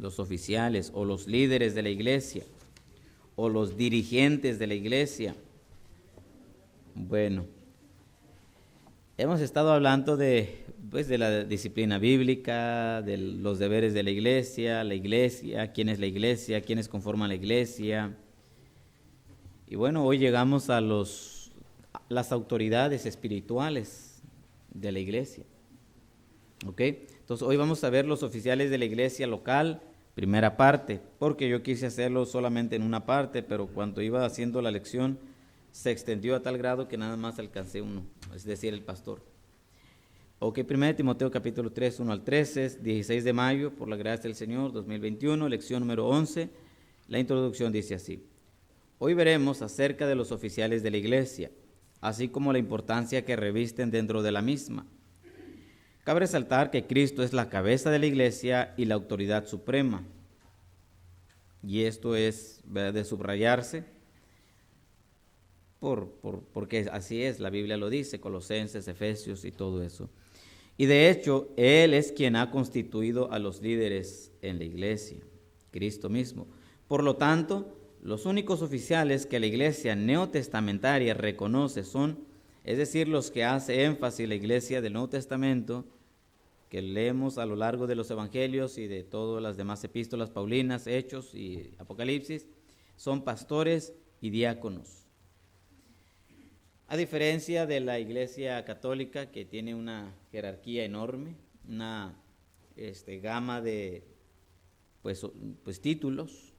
los oficiales o los líderes de la iglesia o los dirigentes de la iglesia. Bueno, hemos estado hablando de la disciplina bíblica, de los deberes de la iglesia, quién es la iglesia, quiénes conforman la iglesia. Y bueno, hoy llegamos a las autoridades espirituales de la iglesia. ¿Ok? Entonces hoy vamos a ver los oficiales de la iglesia local, primera parte, porque yo quise hacerlo solamente en una parte, pero cuando iba haciendo la lección se extendió a tal grado que nada más alcancé uno, es decir, el pastor. Ok, 1 Timoteo capítulo 3, 1 al 13, 16 de mayo, por la gracia del Señor, 2021, lección número 11. La introducción dice así: hoy veremos acerca de los oficiales de la iglesia, así como la importancia que revisten dentro de la misma. Cabe resaltar que Cristo es la cabeza de la iglesia y la autoridad suprema. Y esto es de subrayarse, porque así es, la Biblia lo dice, Colosenses, Efesios y todo eso. Y de hecho, Él es quien ha constituido a los líderes en la iglesia, Cristo mismo. Por lo tanto, los únicos oficiales que la iglesia neotestamentaria reconoce es decir, los que hace énfasis la iglesia del Nuevo Testamento, que leemos a lo largo de los evangelios y de todas las demás epístolas paulinas, Hechos y Apocalipsis, son pastores y diáconos. A diferencia de la iglesia católica, que tiene una jerarquía enorme, una gama de títulos,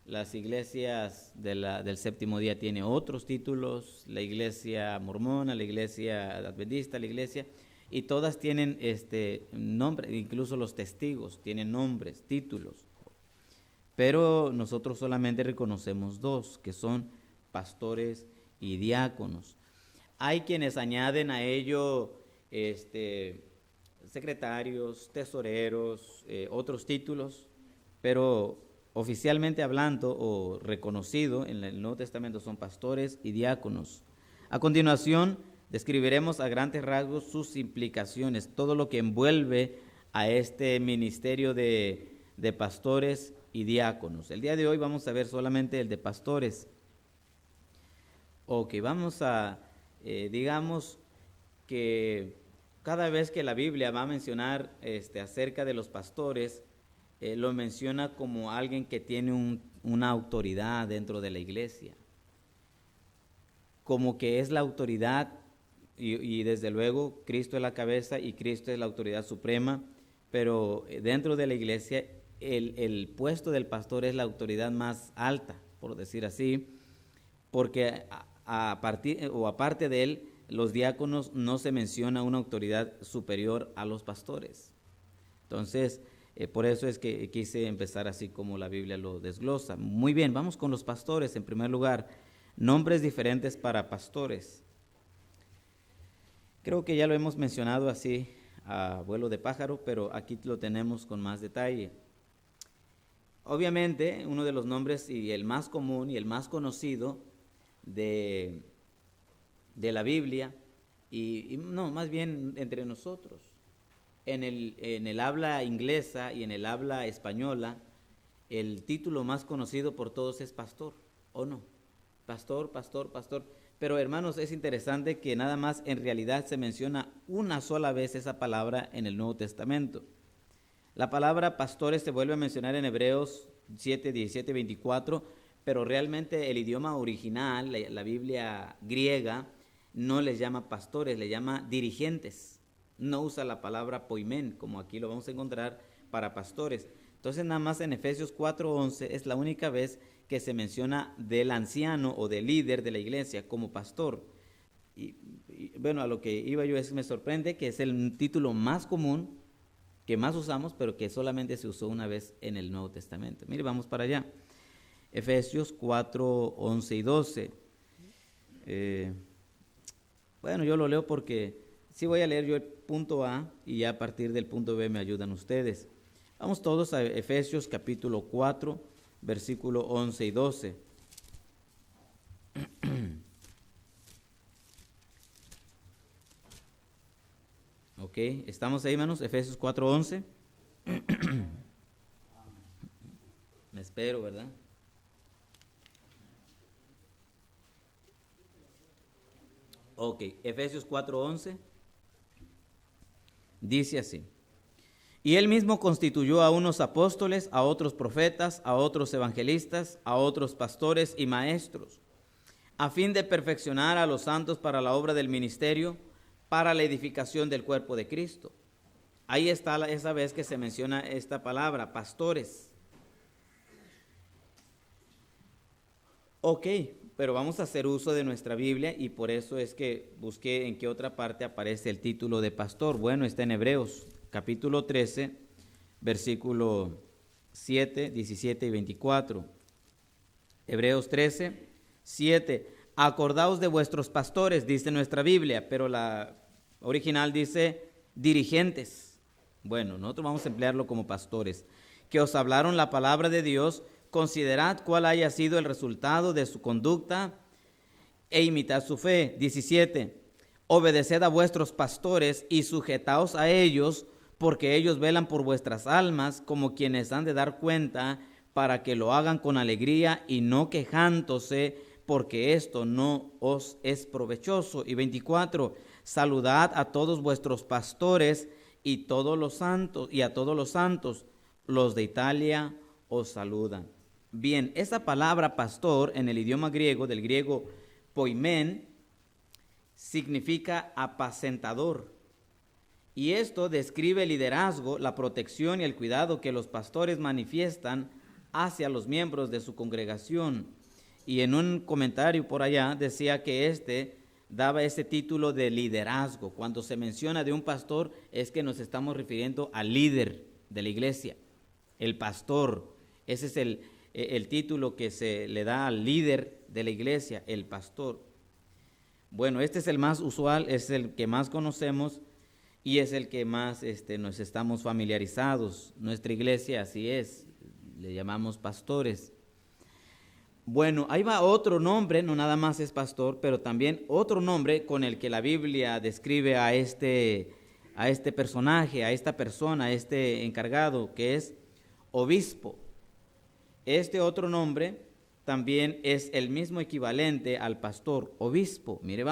las iglesias del séptimo día tienen otros títulos, la iglesia mormona, la iglesia adventista, la iglesia, y todas tienen nombre, incluso los testigos tienen nombres, títulos. Pero nosotros solamente reconocemos dos, que son pastores y diáconos. Hay quienes añaden a ello secretarios, tesoreros, otros títulos, pero oficialmente hablando o reconocido en el Nuevo Testamento son pastores y diáconos. A continuación, describiremos a grandes rasgos sus implicaciones, todo lo que envuelve a este ministerio de pastores y diáconos. El día de hoy vamos a ver solamente el de pastores. Ok, vamos a, digamos que cada vez que la Biblia va a mencionar acerca de los pastores, lo menciona como alguien que tiene una autoridad dentro de la iglesia, como que es la autoridad y desde luego Cristo es la cabeza y Cristo es la autoridad suprema, pero dentro de la iglesia el puesto del pastor es la autoridad más alta, por decir así, porque aparte de él, los diáconos no se menciona una autoridad superior a los pastores. Entonces, por eso es que quise empezar así como la Biblia lo desglosa. Muy bien, vamos con los pastores. En primer lugar, nombres diferentes para pastores. Creo que ya lo hemos mencionado así a vuelo de pájaro, pero aquí lo tenemos con más detalle. Obviamente, uno de los nombres y el más común y el más conocido de la Biblia, y no, más bien entre nosotros, en el habla inglesa y en el habla española, el título más conocido por todos es pastor, ¿o no? Pastor, pastor, pastor. Pero hermanos, es interesante que nada más en realidad se menciona una sola vez esa palabra en el Nuevo Testamento. La palabra pastores se vuelve a mencionar en Hebreos 7, 17, 24, pero realmente el idioma original, la Biblia griega, no les llama pastores, le llama dirigentes. No usa la palabra poimen, como aquí lo vamos a encontrar para pastores. Entonces nada más en Efesios 4:11 es la única vez que se menciona del anciano o del líder de la iglesia como pastor. Y bueno, a lo que iba yo me sorprende que es el título más común, que más usamos, pero que solamente se usó una vez en el Nuevo Testamento. Mire, vamos para allá. Efesios 4:11 y 12. Bueno, yo lo leo porque sí voy a leer yo el punto A y ya a partir del punto B me ayudan ustedes. Vamos todos a Efesios capítulo 4, versículo 11 y 12. Ok, ¿estamos ahí, hermanos? Efesios 4:11. Espero, ¿verdad? Ok, Efesios 4:11 dice así. Y él mismo constituyó a unos apóstoles, a otros profetas, a otros evangelistas, a otros pastores y maestros, a fin de perfeccionar a los santos para la obra del ministerio, para la edificación del cuerpo de Cristo. Ahí está esa vez que se menciona esta palabra, pastores. Ok, pero vamos a hacer uso de nuestra Biblia y por eso es que busqué en qué otra parte aparece el título de pastor. Bueno, está en Hebreos, capítulo 13, versículo 7, 17 y 24. Hebreos 13, 7. Acordaos de vuestros pastores, dice nuestra Biblia, pero la original dice dirigentes. Bueno, nosotros vamos a emplearlo como pastores, que os hablaron la palabra de Dios. Considerad cuál haya sido el resultado de su conducta e imitad su fe. 17. Obedeced a vuestros pastores y sujetaos a ellos, porque ellos velan por vuestras almas como quienes han de dar cuenta, para que lo hagan con alegría y no quejándose, porque esto no os es provechoso. Y 24. Saludad a todos vuestros pastores y todos los santos, y a todos los santos. Los de Italia os saludan. Bien, esa palabra pastor en el idioma griego, del griego poimen, significa apacentador. Y esto describe el liderazgo, la protección y el cuidado que los pastores manifiestan hacia los miembros de su congregación. Y en un comentario por allá decía que daba ese título de liderazgo. Cuando se menciona de un pastor es que nos estamos refiriendo al líder de la iglesia, el pastor. Ese es el título que se le da al líder de la iglesia, el pastor. Bueno, este es el más usual, es el que más conocemos y es el que más nos estamos familiarizados. Nuestra iglesia así es, le llamamos pastores. Bueno, ahí va otro nombre, no nada más es pastor, pero también otro nombre con el que la Biblia describe a este personaje, a esta persona, a este encargado, que es obispo. Este otro nombre también es el mismo equivalente al pastor, obispo. Mire,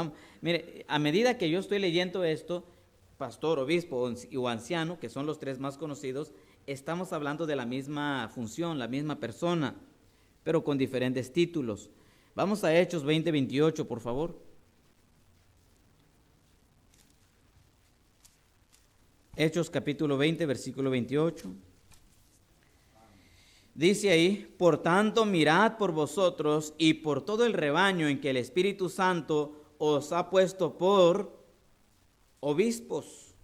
a medida que yo estoy leyendo esto, pastor, obispo o anciano, que son los tres más conocidos, estamos hablando de la misma función, la misma persona, pero con diferentes títulos. Vamos a Hechos 20, 28, por favor. Hechos capítulo 20, versículo 28. Dice ahí, por tanto, mirad por vosotros y por todo el rebaño en que el Espíritu Santo os ha puesto por obispos,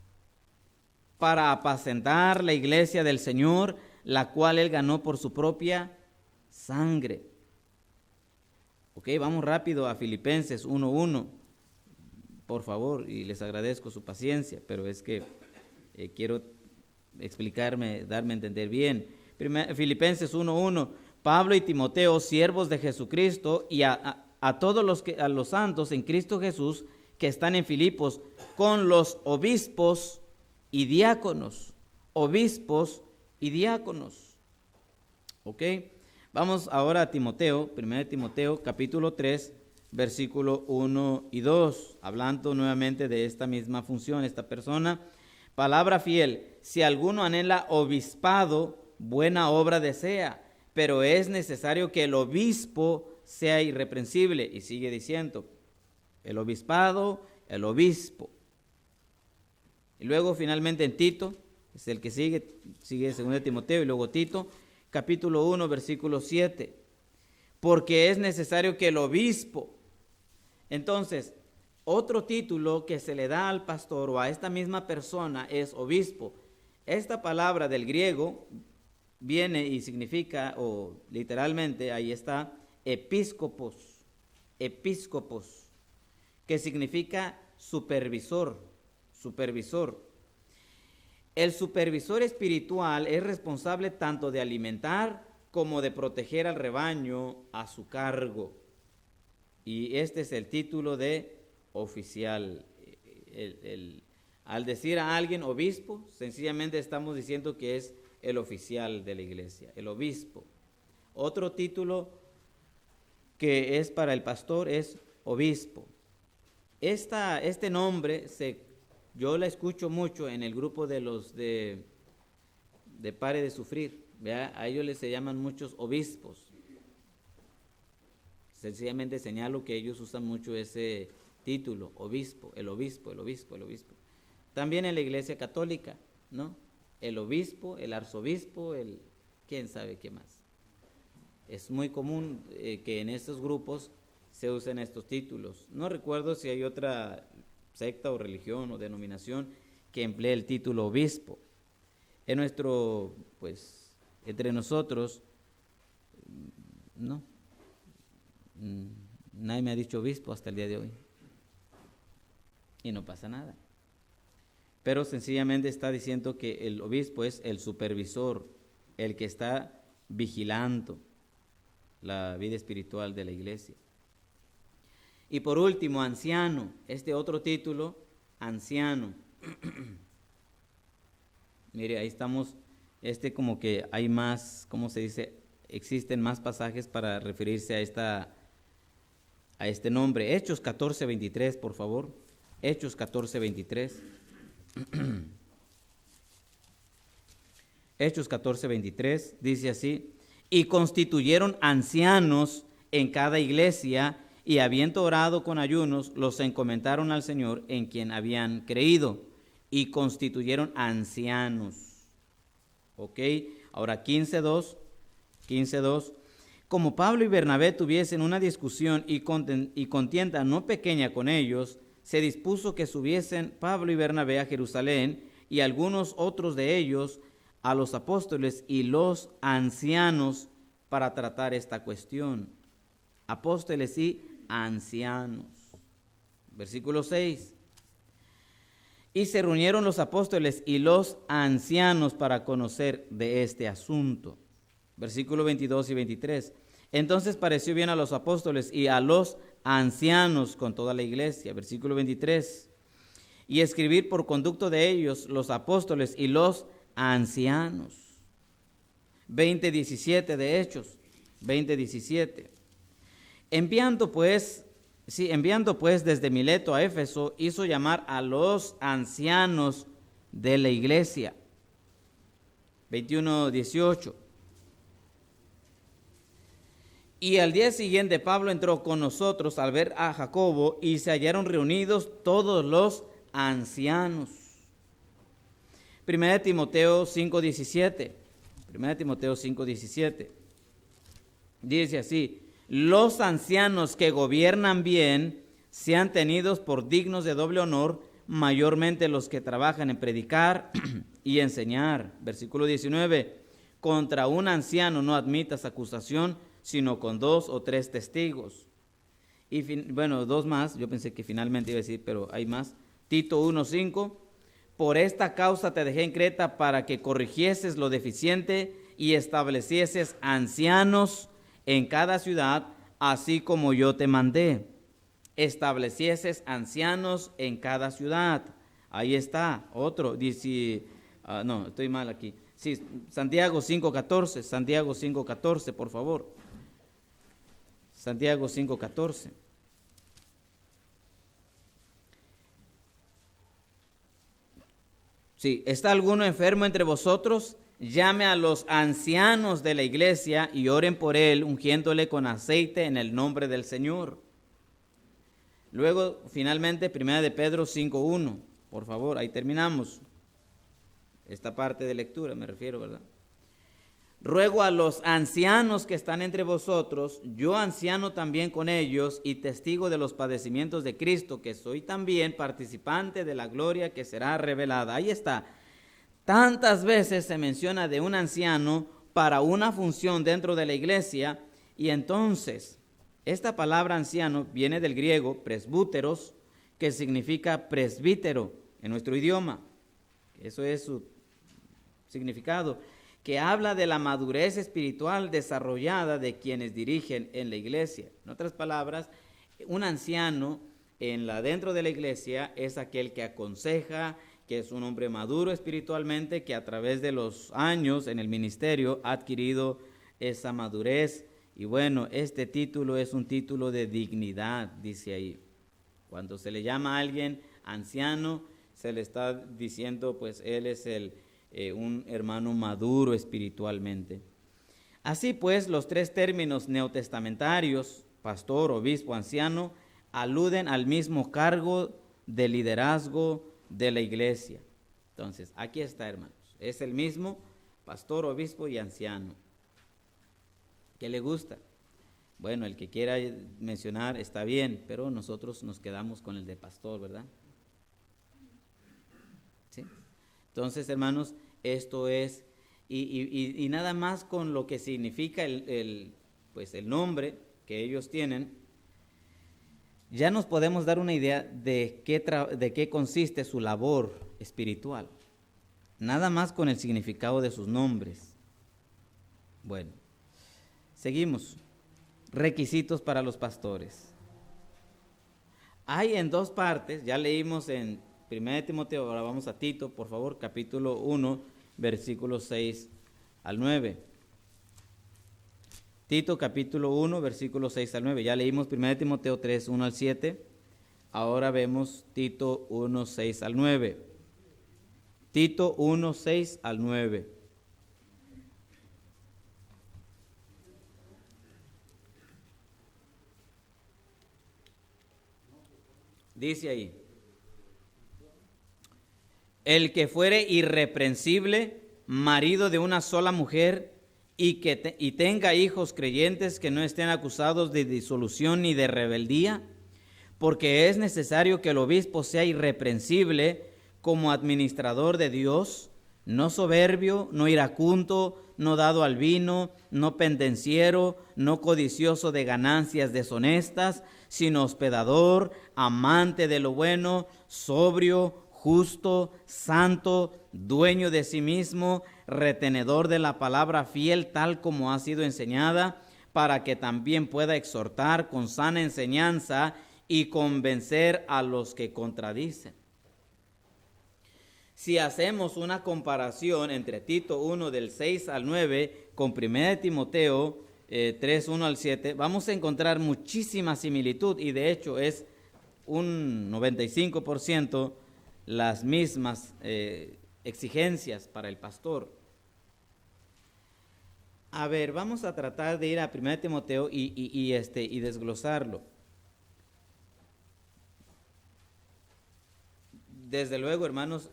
para apacentar la iglesia del Señor, la cual él ganó por su propia sangre. Ok, vamos rápido a Filipenses 1:1, por favor, y les agradezco su paciencia, pero es que quiero explicarme, darme a entender bien. Filipenses 1:1, Pablo y Timoteo, siervos de Jesucristo, y a todos a los santos en Cristo Jesús que están en Filipos, con los obispos y diáconos. Obispos y diáconos. Ok, vamos ahora a Timoteo, 1 Timoteo capítulo 3, versículo 1 y 2, hablando nuevamente de esta misma función, esta persona. Palabra fiel, si alguno anhela obispado, buena obra desea, pero es necesario que el obispo sea irreprensible. Y sigue diciendo, el obispado, el obispo. Y luego finalmente en Tito, es el que sigue 2 Timoteo y luego Tito, capítulo 1, versículo 7. Porque es necesario que el obispo. Entonces, otro título que se le da al pastor o a esta misma persona es obispo. Esta palabra del griego viene y significa, o literalmente ahí está, episcopos, que significa supervisor. El supervisor espiritual es responsable tanto de alimentar como de proteger al rebaño a su cargo. Y este es el título de oficial. Al decir a alguien obispo, sencillamente estamos diciendo que es el oficial de la iglesia, el obispo. Otro título que es para el pastor es obispo. Este nombre yo la escucho mucho en el grupo de los de Pare de Sufrir. ¿Vea? A ellos se llaman muchos obispos. Sencillamente señalo que ellos usan mucho ese título, obispo, el obispo, el obispo, el obispo. También en la Iglesia Católica, ¿no? El obispo, el arzobispo, quién sabe qué más. Es muy común que en estos grupos se usen estos títulos. No recuerdo si hay otra secta o religión o denominación que emplee el título obispo. En entre nosotros, no, nadie me ha dicho obispo hasta el día de hoy. Y no pasa nada. Pero sencillamente está diciendo que el obispo es el supervisor, el que está vigilando la vida espiritual de la iglesia. Y por último, anciano, este otro título, anciano. Mire, ahí estamos, como que hay más, ¿cómo se dice? Existen más pasajes para referirse a este nombre. Hechos 14:23, por favor. Hechos 14:23. Hechos 14:23 dice así: y constituyeron ancianos en cada iglesia, y habiendo orado con ayunos, los encomendaron al Señor en quien habían creído, y constituyeron ancianos. Ok, ahora 15:2. Como Pablo y Bernabé tuviesen una discusión y contienda no pequeña con ellos, se dispuso que subiesen Pablo y Bernabé a Jerusalén, y algunos otros de ellos a los apóstoles y los ancianos para tratar esta cuestión. Apóstoles y ancianos. Versículo 6. Y se reunieron los apóstoles y los ancianos para conocer de este asunto. Versículo 22 y 23. Entonces pareció bien a los apóstoles y a los ancianos con toda la iglesia. Versículo 23. Y escribir por conducto de ellos los apóstoles y los ancianos. 20:17 de Hechos. 20:17. Enviando pues desde Mileto a Éfeso, hizo llamar a los ancianos de la iglesia. 21:18. Y al día siguiente Pablo entró con nosotros al ver a Jacobo, y se hallaron reunidos todos los ancianos. 1 Timoteo 5:17. 1 Timoteo 5:17. Dice así: los ancianos que gobiernan bien sean tenidos por dignos de doble honor, mayormente los que trabajan en predicar y enseñar. Versículo 19. Contra un anciano no admitas acusación, sino con 2 o 3 testigos. Y dos más, yo pensé que finalmente iba a decir, pero hay más. Tito 1:5. Por esta causa te dejé en Creta, para que corrigieses lo deficiente y establecieses ancianos en cada ciudad, así como yo te mandé. Establecieses ancianos en cada ciudad. Ahí está, otro. Dice, no, estoy mal aquí. Sí, Santiago 5:14, Santiago 5:14, por favor. Santiago 5:14. Sí, ¿está alguno enfermo entre vosotros? Llame a los ancianos de la iglesia y oren por él, ungiéndole con aceite en el nombre del Señor. Luego, finalmente, 1 de Pedro 5:1. Por favor, ahí terminamos. Esta parte de lectura me refiero, ¿verdad? Ruego a los ancianos que están entre vosotros, yo anciano también con ellos y testigo de los padecimientos de Cristo, que soy también participante de la gloria que será revelada. Ahí está. Tantas veces se menciona de un anciano para una función dentro de la iglesia, y entonces esta palabra anciano viene del griego presbúteros, que significa presbítero en nuestro idioma. Eso es su significado, que habla de la madurez espiritual desarrollada de quienes dirigen en la iglesia. En otras palabras, un anciano dentro de la iglesia es aquel que aconseja, que es un hombre maduro espiritualmente, que a través de los años en el ministerio ha adquirido esa madurez. Y bueno, este título es un título de dignidad, dice ahí. Cuando se le llama a alguien anciano, se le está diciendo, pues él es un hermano maduro espiritualmente. Así pues, los tres términos neotestamentarios, pastor, obispo, anciano, aluden al mismo cargo de liderazgo de la iglesia. Entonces, aquí está, hermanos. Es el mismo pastor, obispo y anciano. ¿Qué le gusta? Bueno, el que quiera mencionar está bien, pero nosotros nos quedamos con el de pastor, ¿verdad? ¿Sí? Entonces, hermanos, esto es, y nada más con lo que significa pues el nombre que ellos tienen, ya nos podemos dar una idea de qué consiste su labor espiritual. Nada más con el significado de sus nombres. Bueno, seguimos. Requisitos para los pastores. Hay en dos partes, ya leímos en 1 Timoteo, ahora vamos a Tito, por favor, capítulo 1, versículos 6 al 9. Tito capítulo 1, versículos 6 al 9. Ya leímos 1 Timoteo 3, 1 al 7. Ahora vemos Tito 1, 6 al 9. Tito 1, 6 al 9. Dice ahí: el que fuere irreprensible, marido de una sola mujer, y tenga hijos creyentes que no estén acusados de disolución ni de rebeldía, porque es necesario que el obispo sea irreprensible como administrador de Dios, no soberbio, no iracundo, no dado al vino, no pendenciero, no codicioso de ganancias deshonestas, sino hospedador, amante de lo bueno, sobrio, justo, santo, dueño de sí mismo, retenedor de la palabra fiel tal como ha sido enseñada, para que también pueda exhortar con sana enseñanza y convencer a los que contradicen. Si hacemos una comparación entre Tito 1 del 6 al 9 con 1 Timoteo 3, 1 al 7, vamos a encontrar muchísima similitud, y de hecho es un 95% las mismas exigencias para el pastor. A ver, vamos a tratar de ir a 1 Timoteo y desglosarlo. Desde luego, hermanos,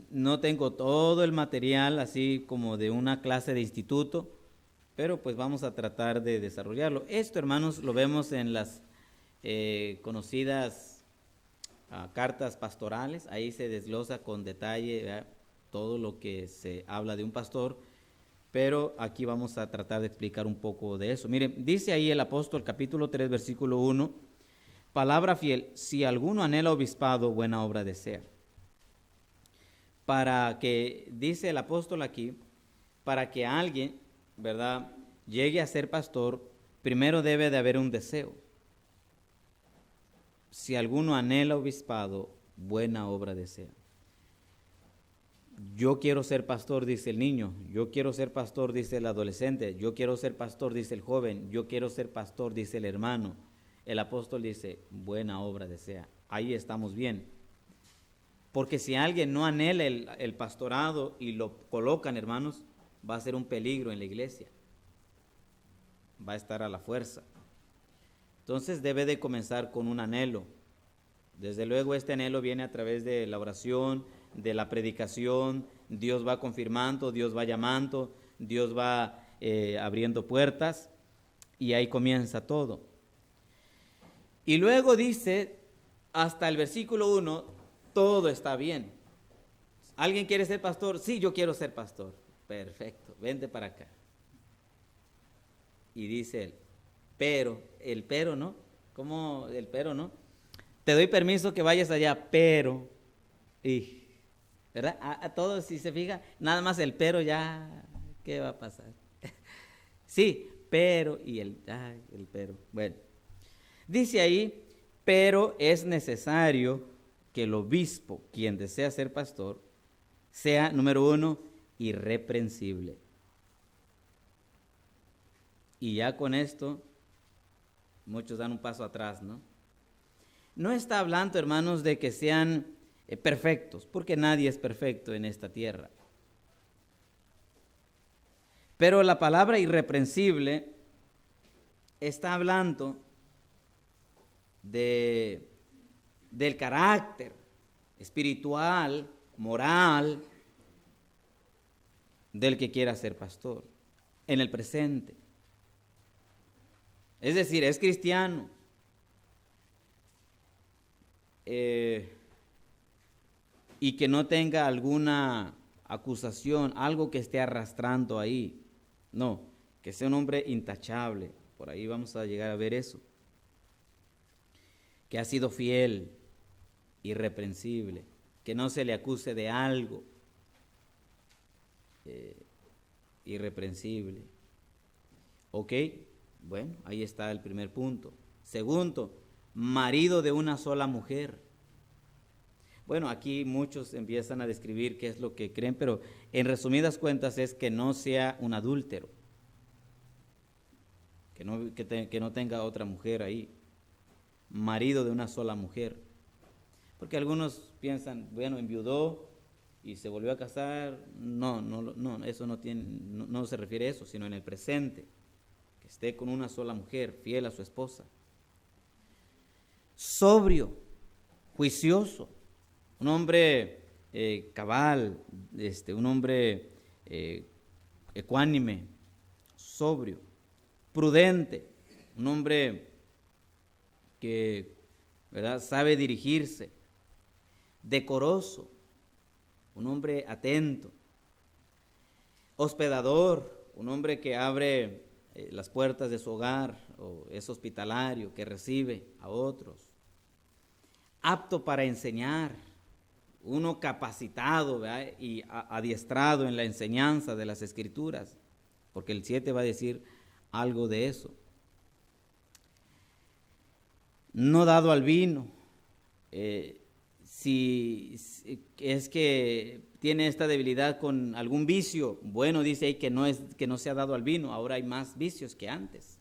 no tengo todo el material así como de una clase de instituto, pero pues vamos a tratar de desarrollarlo. Esto, hermanos, lo vemos en las conocidas cartas pastorales. Ahí se desglosa con detalle, ¿verdad?, todo lo que se habla de un pastor, pero aquí vamos a tratar de explicar un poco de eso. Miren, dice ahí el apóstol, capítulo 3, versículo 1, palabra fiel: si alguno anhela obispado, buena obra desea. Para que, dice el apóstol aquí, para que alguien, ¿verdad?, llegue a ser pastor, primero debe de haber un deseo. Si alguno anhela obispado, buena obra desea. Yo quiero ser pastor, dice el niño. Yo quiero ser pastor, dice el adolescente. Yo quiero ser pastor, dice el joven. Yo quiero ser pastor, dice el hermano. El apóstol dice, buena obra desea. Ahí estamos bien. Porque si alguien no anhela el pastorado y lo colocan, hermanos, va a ser un peligro en la iglesia. Va a estar a la fuerza. Entonces debe de comenzar con un anhelo. Desde luego este anhelo viene a través de la oración, de la predicación. Dios va confirmando, Dios va llamando, Dios va abriendo puertas, y ahí comienza todo. Y luego dice, hasta el versículo 1, todo está bien. ¿Alguien quiere ser pastor? Sí, yo quiero ser pastor. Perfecto, vente para acá. Y dice él, pero, el pero, ¿no? ¿Cómo el pero, no? Te doy permiso que vayas allá, pero, ¿verdad? A todos, si se fija, nada más el pero ya, ¿qué va a pasar? Sí, pero, y el pero. Bueno, dice ahí, pero es necesario que el obispo, quien desea ser pastor, sea, número 1, irreprensible. Y ya con esto, muchos dan un paso atrás, ¿no? No está hablando, hermanos, de que sean perfectos, porque nadie es perfecto en esta tierra. Pero la palabra irreprensible está hablando del carácter espiritual, moral, del que quiera ser pastor, en el presente. Es decir, es cristiano, y que no tenga alguna acusación, algo que esté arrastrando ahí. No, que sea un hombre intachable. Por ahí vamos a llegar a ver eso. Que ha sido fiel, irreprensible, que no se le acuse de algo, irreprensible. ¿Ok? Bueno, ahí está el primer punto. Segundo, marido de una sola mujer. Bueno, aquí muchos empiezan a describir qué es lo que creen, pero en resumidas cuentas es que no sea un adúltero, que no tenga otra mujer ahí, marido de una sola mujer. Porque algunos piensan, bueno, enviudó y se volvió a casar. No, eso no se refiere a eso, sino en el presente, que esté con una sola mujer, fiel a su esposa. Sobrio, juicioso, un hombre cabal, un hombre ecuánime, sobrio, prudente, un hombre que, ¿verdad?, sabe dirigirse, decoroso, un hombre atento, hospedador, un hombre que abre las puertas de su hogar, o es hospitalario, que recibe a otros, apto para enseñar, uno capacitado, ¿verdad?, y adiestrado en la enseñanza de las Escrituras, porque el 7 va a decir algo de eso. No dado al vino, si es que tiene esta debilidad con algún vicio, bueno, dice ahí que no se ha dado al vino. Ahora hay más vicios que antes,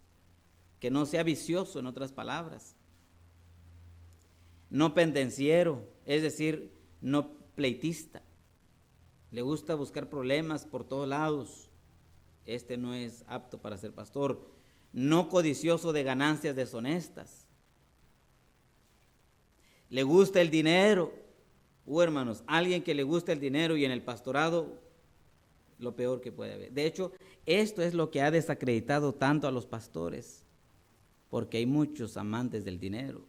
que no sea vicioso, en otras palabras. No pendenciero, es decir, no pleitista, le gusta buscar problemas por todos lados, no es apto para ser pastor. No codicioso de ganancias deshonestas, le gusta el dinero. Hermanos, alguien que le gusta el dinero y en el pastorado, lo peor que puede haber. De hecho, esto es lo que ha desacreditado tanto a los pastores, porque hay muchos amantes del dinero.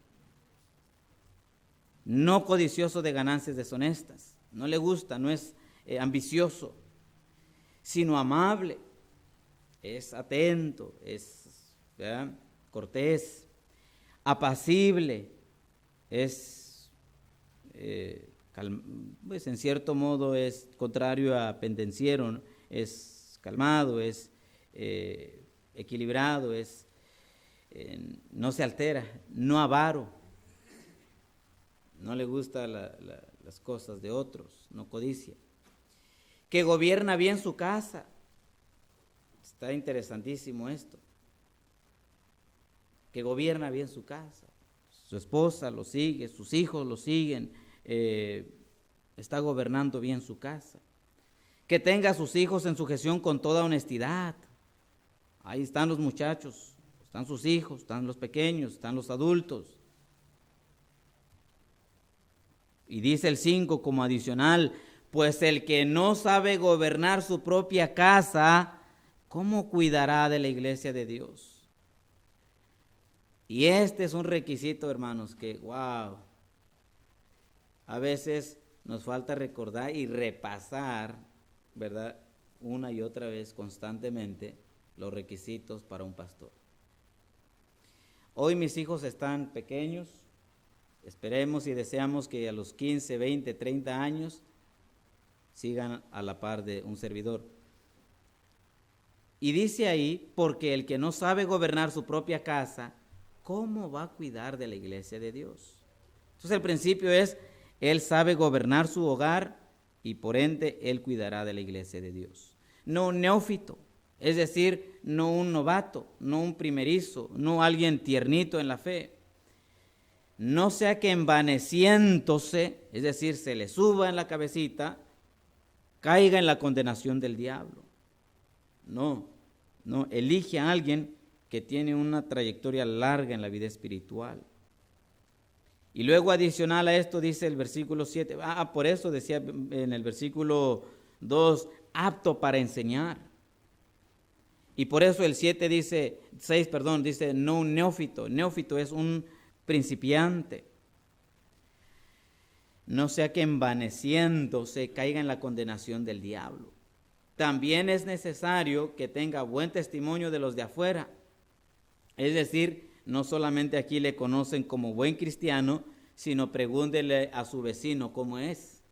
No codicioso de ganancias deshonestas, no le gusta, no es ambicioso, sino amable, es atento, es, ¿verdad?, cortés, apacible, es, pues en cierto modo es contrario a pendenciero, ¿no? Es calmado, es equilibrado, no se altera, no avaro, no le gustan las cosas de otros, no codicia. Que gobierna bien su casa. Está interesantísimo esto. Que gobierna bien su casa. Su esposa lo sigue, sus hijos lo siguen, está gobernando bien su casa. Que tenga a sus hijos en sujeción con toda honestidad. Ahí están los muchachos, están sus hijos, están los pequeños, están los adultos. Y dice el 5 como adicional, pues el que no sabe gobernar su propia casa, ¿cómo cuidará de la iglesia de Dios? Y este es un requisito, hermanos, que wow, a veces nos falta recordar y repasar, ¿verdad?, una y otra vez constantemente los requisitos para un pastor. Hoy mis hijos están pequeños. Esperemos y deseamos que a los 15, 20, 30 años sigan a la par de un servidor. Y dice ahí, porque el que no sabe gobernar su propia casa, ¿cómo va a cuidar de la iglesia de Dios? Entonces el principio es, él sabe gobernar su hogar y por ende él cuidará de la iglesia de Dios. No neófito, Es decir, no un novato, no un primerizo, no alguien tiernito en la fe. No sea que envaneciéndose, es decir, se le suba en la cabecita, caiga en la condenación del diablo. No, no, elige a alguien que tiene una trayectoria larga en la vida espiritual. Y luego adicional a esto dice el versículo 7, por eso decía en el versículo 2, apto para enseñar. Y por eso el 6 dice, no un neófito. Neófito es un principiante. No sea que envaneciéndose caiga en la condenación del diablo. También es necesario que tenga buen testimonio de los de afuera. Es decir, no solamente aquí le conocen como buen cristiano, sino pregúntele a su vecino cómo es.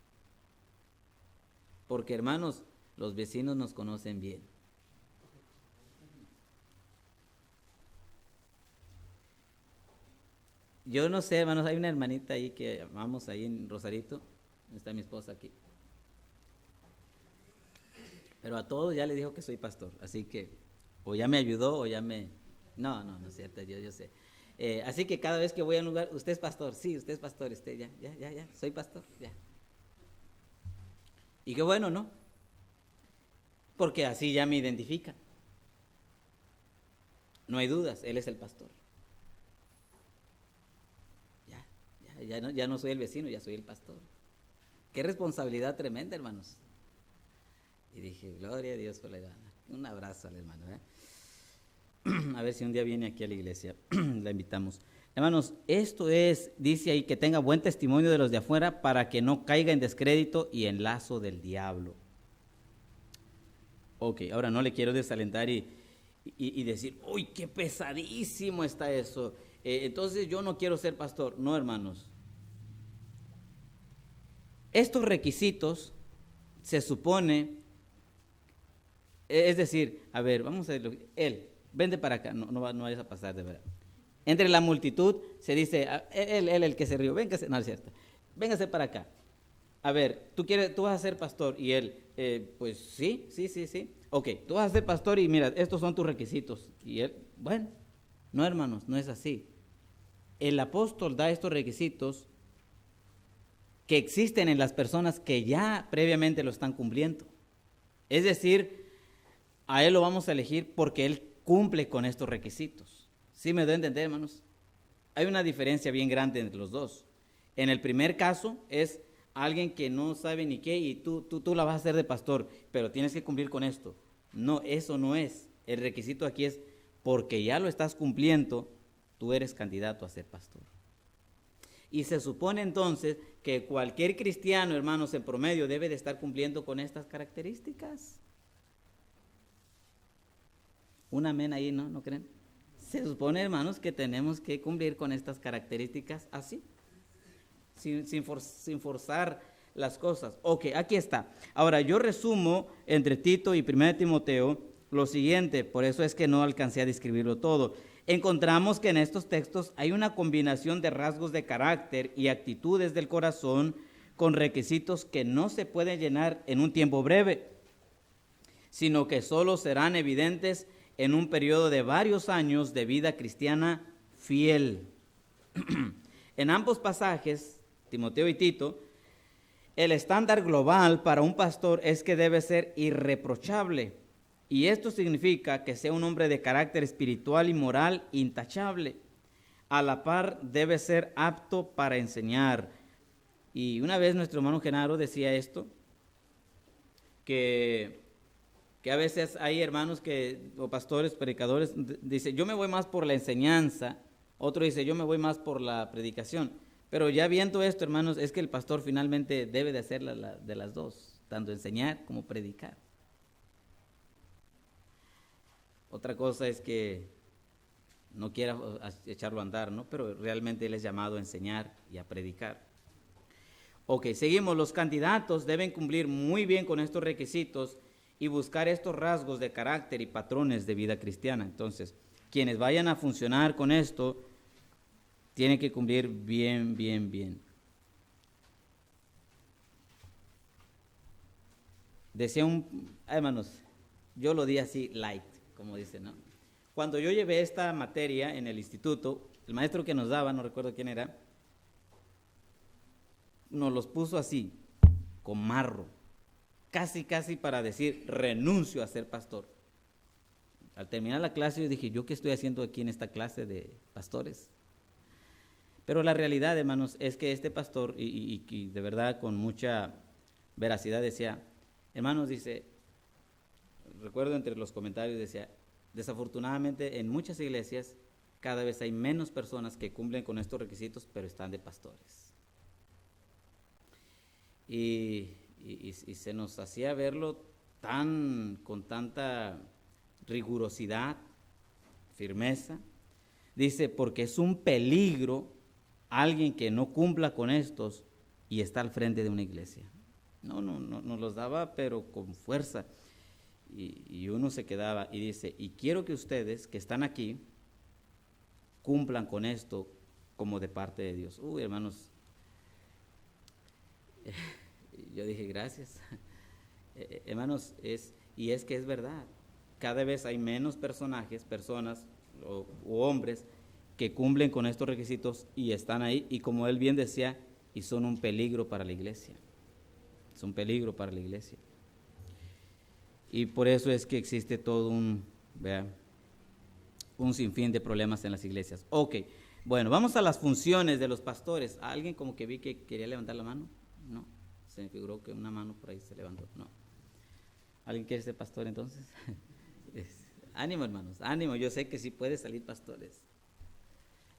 Porque, hermanos, los vecinos nos conocen bien. Yo no sé, hermanos, hay una hermanita ahí que amamos ahí en Rosarito. Está mi esposa aquí. Pero a todos ya le dijo que soy pastor. Así que, o ya me ayudó o ya me... No es cierto, yo sé. Así que cada vez que voy a un lugar, usted es pastor, sí, usted es pastor, usted ya, soy pastor, ya. Y qué bueno, ¿no? Porque así ya me identifican. No hay dudas, él es el pastor. Ya no soy el vecino, ya soy el pastor. Qué responsabilidad tremenda, hermanos. Y dije, gloria a Dios por la hermana. Un abrazo al hermano, A ver si un día viene aquí a la iglesia, la invitamos. Hermanos, esto es, dice ahí, que tenga buen testimonio de los de afuera para que no caiga en descrédito y en lazo del diablo. Ok, ahora no le quiero desalentar y decir, uy, qué pesadísimo está eso. Entonces yo no quiero ser pastor. No, hermanos. Estos requisitos se supone, es decir, a ver, vamos a ver, él, vente para acá, no vayas a pasar de verdad. Entre la multitud se dice, él el que se rió, véngase, no es cierto, véngase para acá. A ver, tú vas a ser pastor y él, pues sí. Ok, tú vas a ser pastor y mira, estos son tus requisitos. Y él, bueno, no, hermanos, no es así. El apóstol da estos requisitos que existen en las personas que ya previamente lo están cumpliendo. Es decir, a él lo vamos a elegir porque él cumple con estos requisitos. ¿Sí me doy a entender, hermanos? Hay una diferencia bien grande entre los dos. En el primer caso es alguien que no sabe ni qué y tú la vas a hacer de pastor, pero tienes que cumplir con esto. No, eso no es. El requisito aquí es porque ya lo estás cumpliendo, tú eres candidato a ser pastor. Y se supone entonces que cualquier cristiano, hermanos, en promedio debe de estar cumpliendo con estas características. Un amén ahí, ¿no? ¿No creen? Se supone, hermanos, que tenemos que cumplir con estas características así, sin forzar las cosas. Ok, aquí está. Ahora, yo resumo entre Tito y 1 Timoteo lo siguiente, por eso es que no alcancé a describirlo todo. Encontramos que en estos textos hay una combinación de rasgos de carácter y actitudes del corazón con requisitos que no se pueden llenar en un tiempo breve, sino que solo serán evidentes en un periodo de varios años de vida cristiana fiel. En ambos pasajes, Timoteo y Tito, el estándar global para un pastor es que debe ser irreprochable. Y esto significa que sea un hombre de carácter espiritual y moral intachable. A la par debe ser apto para enseñar. Y una vez nuestro hermano Genaro decía esto, que a veces hay hermanos o pastores, predicadores, dice, yo me voy más por la enseñanza, otro dice, yo me voy más por la predicación. Pero ya viendo esto, hermanos, es que el pastor finalmente debe de hacer de las dos, tanto enseñar como predicar. Otra cosa es que no quiera echarlo a andar, ¿no? Pero realmente él es llamado a enseñar y a predicar. Ok, seguimos. Los candidatos deben cumplir muy bien con estos requisitos y buscar estos rasgos de carácter y patrones de vida cristiana. Entonces, quienes vayan a funcionar con esto, tienen que cumplir bien. Decía hermanos, yo lo di así light, como dicen, ¿no? Cuando yo llevé esta materia en el instituto, el maestro que nos daba, no recuerdo quién era, nos los puso así, con marro, casi para decir, renuncio a ser pastor. Al terminar la clase yo dije, ¿yo qué estoy haciendo aquí en esta clase de pastores? Pero la realidad, hermanos, es que este pastor, y de verdad con mucha veracidad decía, hermanos, dice, recuerdo entre los comentarios, decía, desafortunadamente en muchas iglesias cada vez hay menos personas que cumplen con estos requisitos, pero están de pastores. Y se nos hacía verlo con tanta rigurosidad, firmeza. Dice, porque es un peligro alguien que no cumpla con estos y está al frente de una iglesia. No, nos los daba, pero con fuerza. Y uno se quedaba y dice, y quiero que ustedes que están aquí cumplan con esto como de parte de Dios. Uy, hermanos, yo dije gracias. Hermanos, es que es verdad. Cada vez hay menos personas o hombres que cumplen con estos requisitos y están ahí, y como él bien decía, y son un peligro para la iglesia. Es un peligro para la iglesia. Y por eso es que existe todo un sinfín de problemas en las iglesias. Ok, bueno, vamos a las funciones de los pastores. ¿Alguien como que vi que quería levantar la mano? No, se me figuró que una mano por ahí se levantó. No. ¿Alguien quiere ser pastor entonces? Ánimo, hermanos, ánimo. Yo sé que sí puede salir pastores.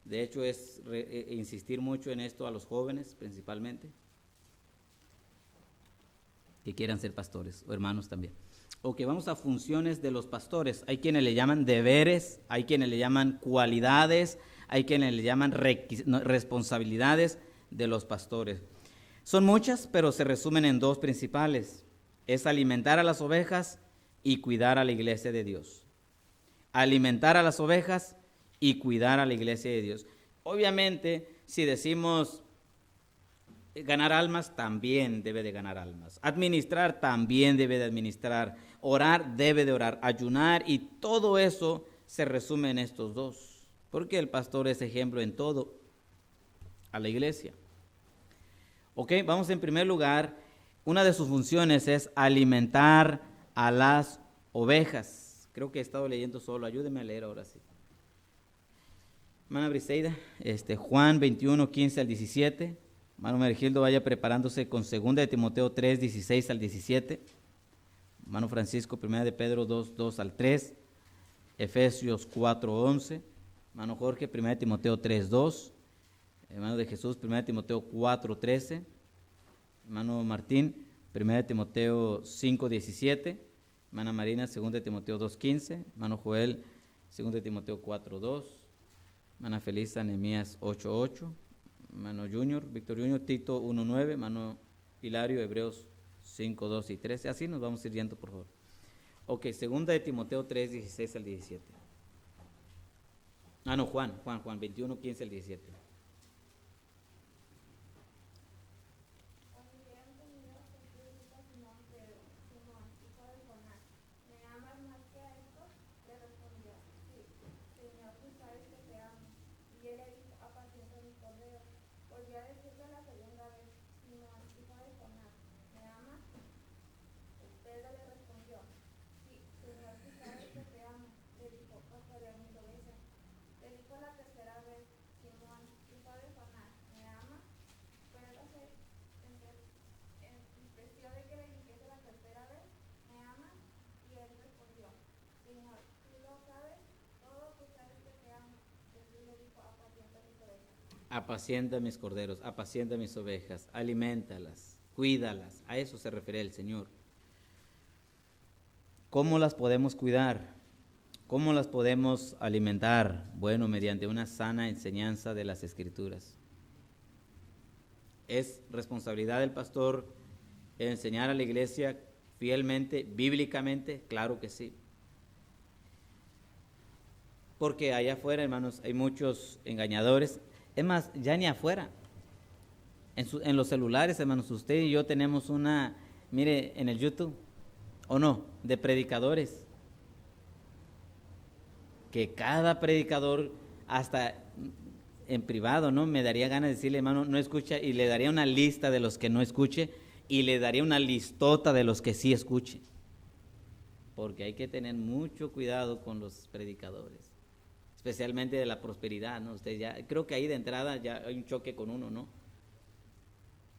De hecho, es insistir mucho en esto a los jóvenes principalmente, que quieran ser pastores, o hermanos también. Ok, vamos a funciones de los pastores. Hay quienes le llaman deberes, hay quienes le llaman cualidades, hay quienes le llaman responsabilidades de los pastores. Son muchas, pero se resumen en dos principales. Es alimentar a las ovejas y cuidar a la iglesia de Dios. Alimentar a las ovejas y cuidar a la iglesia de Dios. Obviamente, si decimos ganar almas, también debe de ganar almas. Administrar, también debe de administrar. Orar, debe de orar. Ayunar, y todo eso se resume en estos dos. Porque el pastor es ejemplo en todo a la iglesia. Ok, vamos en primer lugar. Una de sus funciones es alimentar a las ovejas. Creo que he estado leyendo solo. Ayúdeme a leer ahora sí. Hermana Briseida, Juan 21, 15 al 17. Hermano Mergildo, vaya preparándose con 2 de Timoteo 3, 16 al 17. Hermano Francisco, 1 de Pedro 2, 2 al 3. Efesios 4, 11. Hermano Jorge, 1 de Timoteo 3, 2. Hermano de Jesús, 1 de Timoteo 4, 13. Hermano Martín, 1 de Timoteo 5, 17. Hermana Marina, 2 de Timoteo 2, 15. Hermano Joel, 2 de Timoteo 4, 2. Hermana Felisa, Nehemías 8, 8. Hermano Junior, Víctor Junior, Tito 1, 9. Hermano Hilario, Hebreos 5, 2 y 13. Así nos vamos a ir yendo, por favor. Ok, 2 de Timoteo 3, 16 al 17. Juan 21, 15 al 17. Apacienta mis corderos, apacienta mis ovejas, aliméntalas, cuídalas. A eso se refiere el Señor. ¿Cómo las podemos cuidar? ¿Cómo las podemos alimentar? Bueno, mediante una sana enseñanza de las Escrituras. ¿Es responsabilidad del pastor enseñar a la iglesia fielmente, bíblicamente? Claro que sí. Porque allá afuera, hermanos, hay muchos engañadores. Es más, ya ni afuera. En los celulares, hermanos, usted y yo tenemos una, mire, en el YouTube, ¿o no?, de predicadores que cada predicador, hasta en privado, ¿no? Me daría ganas de decirle, hermano, no escucha, y le daría una lista de los que no escuche, y le daría una listota de los que sí escuche. Porque hay que tener mucho cuidado con los predicadores, especialmente de la prosperidad, ¿no? Usted ya, creo que ahí de entrada ya hay un choque con uno, ¿no?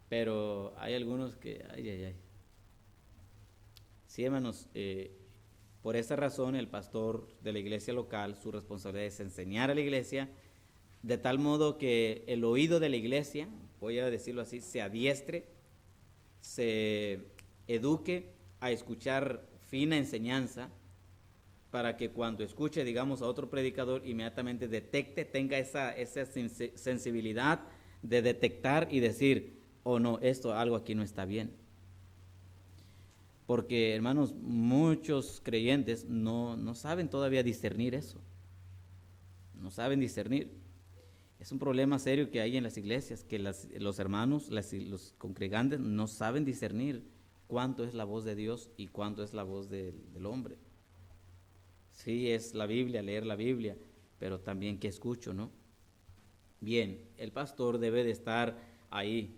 Pero hay algunos que, ay. Sí, hermanos, por esa razón el pastor de la iglesia local, su responsabilidad es enseñar a la iglesia, de tal modo que el oído de la iglesia, voy a decirlo así, se adiestre, se eduque a escuchar fina enseñanza, para que cuando escuche, digamos, a otro predicador, inmediatamente detecte, tenga esa sensibilidad de detectar y decir, oh no, algo aquí no está bien. Porque, hermanos, muchos creyentes no saben todavía discernir eso. No saben discernir. Es un problema serio que hay en las iglesias, que los hermanos, los congregantes no saben discernir cuánto es la voz de Dios y cuánto es la voz del hombre. Sí, es la Biblia, leer la Biblia, pero también qué escucho, ¿no? Bien, el pastor debe de estar ahí,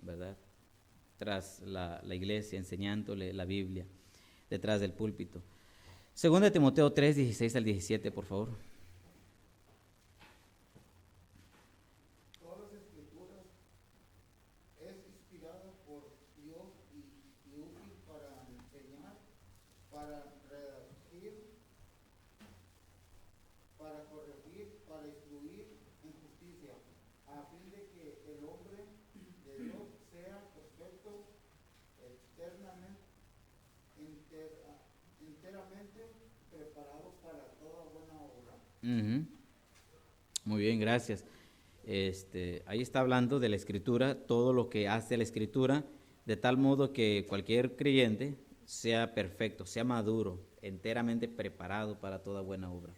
¿verdad? Tras la iglesia, enseñándole la Biblia, detrás del púlpito. 2 Timoteo 3, 16 al 17, por favor. Todas las escrituras es inspirada por Dios y útil para enseñar, para redarguir, para corregir, para instruir en justicia, a fin de que el hombre de Dios sea perfecto, enteramente preparado para toda buena obra. Muy bien, gracias. Ahí está hablando de la Escritura, todo lo que hace la Escritura, de tal modo que cualquier creyente sea perfecto, sea maduro, enteramente preparado para toda buena obra.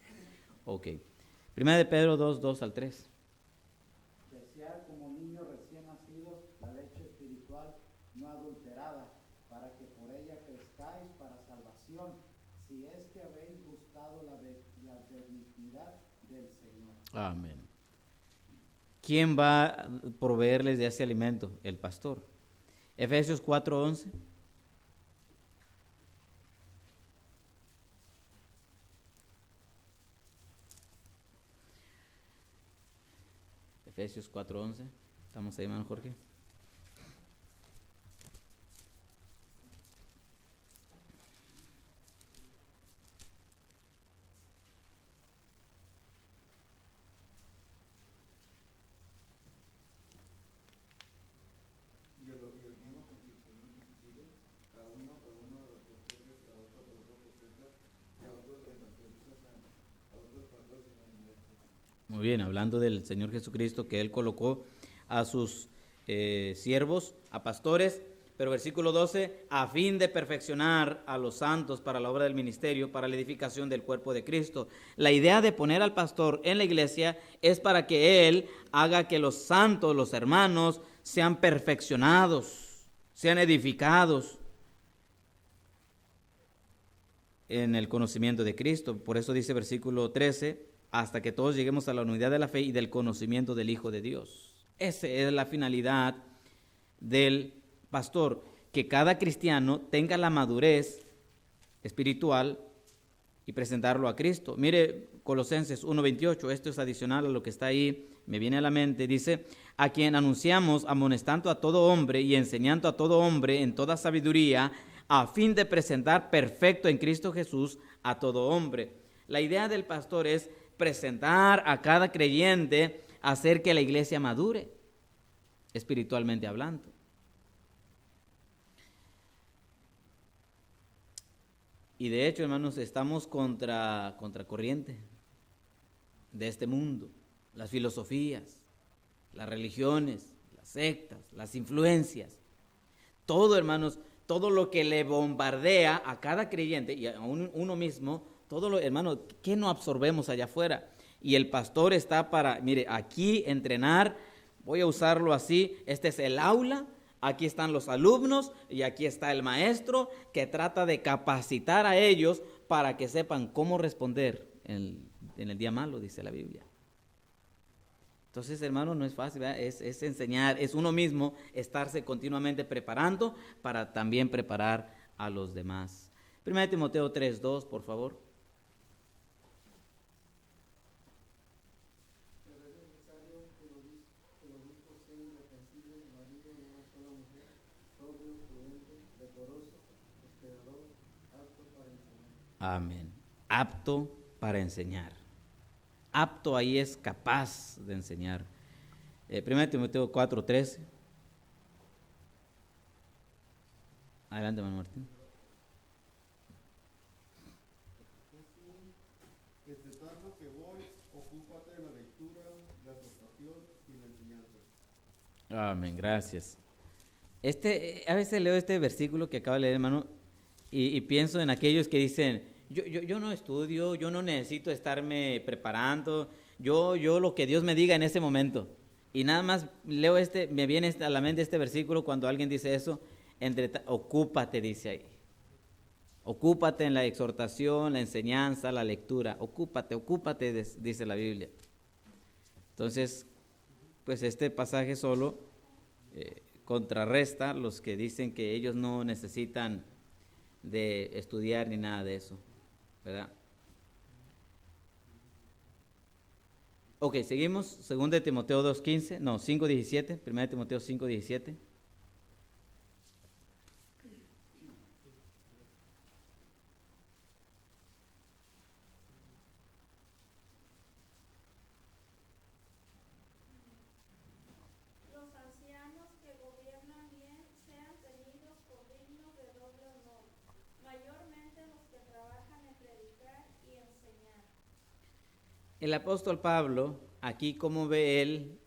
Ok. Primera de Pedro 2, 2 al 3. Desear como niños recién nacidos la leche espiritual no adulterada, para que por ella crezcáis para salvación, si es que habéis buscado la benignidad del Señor. Amén. ¿Quién va a proveerles de ese alimento? El pastor. Efesios 4, 11. Efesios 4:11. ¿Estamos ahí, hermano Jorge? Muy bien, hablando del Señor Jesucristo, que Él colocó a sus siervos, a pastores, pero versículo 12, a fin de perfeccionar a los santos para la obra del ministerio, para la edificación del cuerpo de Cristo. La idea de poner al pastor en la iglesia es para que Él haga que los santos, los hermanos, sean perfeccionados, sean edificados en el conocimiento de Cristo. Por eso dice versículo 13, hasta que todos lleguemos a la unidad de la fe y del conocimiento del Hijo de Dios. Esa es la finalidad del pastor, que cada cristiano tenga la madurez espiritual y presentarlo a Cristo. Mire Colosenses 1:28, esto es adicional a lo que está ahí, me viene a la mente, dice, a quien anunciamos amonestando a todo hombre y enseñando a todo hombre en toda sabiduría, a fin de presentar perfecto en Cristo Jesús a todo hombre. La idea del pastor es presentar a cada creyente, hacer que la iglesia madure, espiritualmente hablando. Y de hecho, hermanos, estamos contra corriente de este mundo, las filosofías, las religiones, las sectas, las influencias, todo, hermanos, todo lo que le bombardea a cada creyente y a uno mismo, todo lo, hermano, ¿qué no absorbemos allá afuera? Y el pastor está para, mire, aquí entrenar, voy a usarlo así, este es el aula, aquí están los alumnos y aquí está el maestro que trata de capacitar a ellos para que sepan cómo responder en el día malo, dice la Biblia. Entonces, hermano, no es fácil, ¿verdad? Es enseñar, es uno mismo estarse continuamente preparando para también preparar a los demás. 1 Timoteo 3:2, por favor. Pero es necesario que los hijos sean irreprensibles, marido de una sola mujer, sobrio, prudente, decoroso, hospedador, apto para enseñar. Amén. Apto para enseñar. Apto ahí es capaz de enseñar. 1 Timoteo 4:13. Adelante, hermano Martín. Entre tanto que voy, ocúpate de la lectura, la exhortación y la enseñanza. Amén, gracias. A veces leo este versículo que acaba de leer, hermano, y pienso en aquellos que dicen, yo no estudio, yo no necesito estarme preparando, yo lo que Dios me diga en ese momento. Y nada más leo me viene a la mente este versículo cuando alguien dice eso, ocúpate, dice ahí. Ocúpate en la exhortación, la enseñanza, la lectura. Ocúpate, dice la Biblia. Entonces, pues este pasaje solo contrarresta los que dicen que ellos no necesitan de estudiar ni nada de eso, ¿verdad? Ok, seguimos. 2 Timoteo 2:15, no, 5:17, 1 Timoteo 5:17. Los ancianos que gobiernan bien sean tenidos por dignos de doble honor, mayormente los que trabajan en predicar y enseñar. El apóstol Pablo, aquí, ¿cómo ve él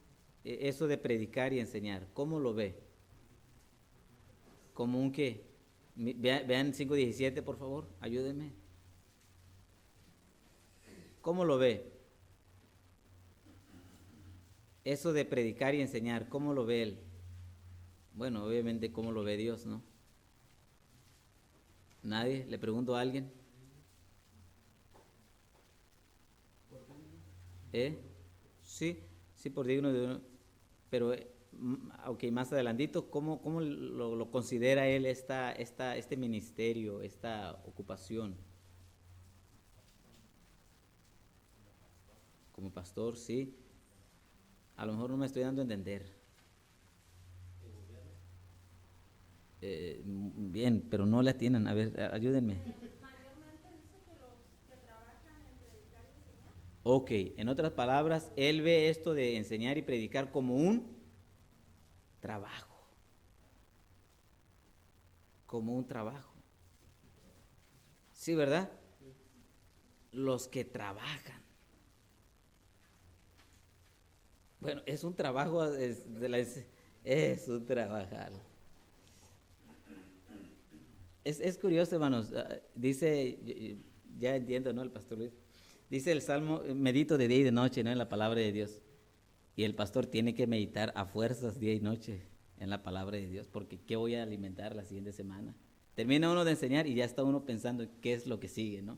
eso de predicar y enseñar? ¿Cómo lo ve? ¿Como un qué? Vean 5:17, por favor, ayúdenme. ¿Cómo lo ve? Eso de predicar y enseñar, ¿cómo lo ve él? Bueno, obviamente, ¿cómo lo ve Dios, no? ¿Nadie? ¿Le pregunto a alguien? Sí, por digno de uno. Pero, ok, más adelantito, ¿cómo lo considera él este ministerio, esta ocupación? Como pastor, sí. A lo mejor no me estoy dando a entender. Bien, pero no la tienen. A ver, ayúdenme. Mayormente dice que los que trabajan en predicar y enseñar. Ok, en otras palabras, él ve esto de enseñar y predicar como un trabajo. Como un trabajo. Sí, ¿verdad? Los que trabajan. Bueno, es un trabajo, es un trabajar. Es curioso, hermanos. Dice, ya entiendo, ¿no? El pastor Luis. Dice el Salmo, medito de día y de noche, ¿no? En la palabra de Dios. Y el pastor tiene que meditar a fuerzas día y noche en la palabra de Dios, porque ¿qué voy a alimentar la siguiente semana? Termina uno de enseñar y ya está uno pensando qué es lo que sigue, ¿no?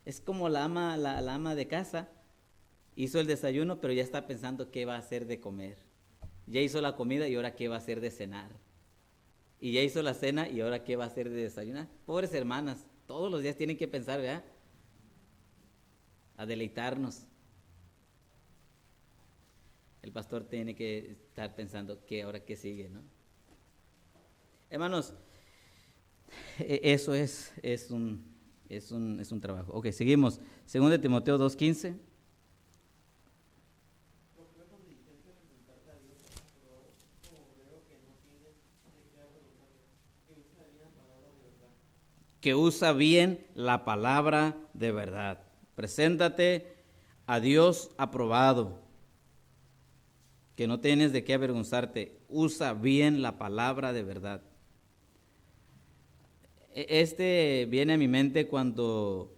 Es como la ama de casa, hizo el desayuno, pero ya está pensando qué va a hacer de comer. Ya hizo la comida y ahora qué va a hacer de cenar. Y ya hizo la cena y ahora qué va a hacer de desayunar. Pobres hermanas, todos los días tienen que pensar, ¿verdad? A deleitarnos. El pastor tiene que estar pensando ahora qué sigue, ¿no? Hermanos, eso es un trabajo. Ok, seguimos. 2 Timoteo 2:15. Que usa bien la palabra de verdad. Preséntate a Dios aprobado, que no tienes de qué avergonzarte. Usa bien la palabra de verdad. Este viene a mi mente cuando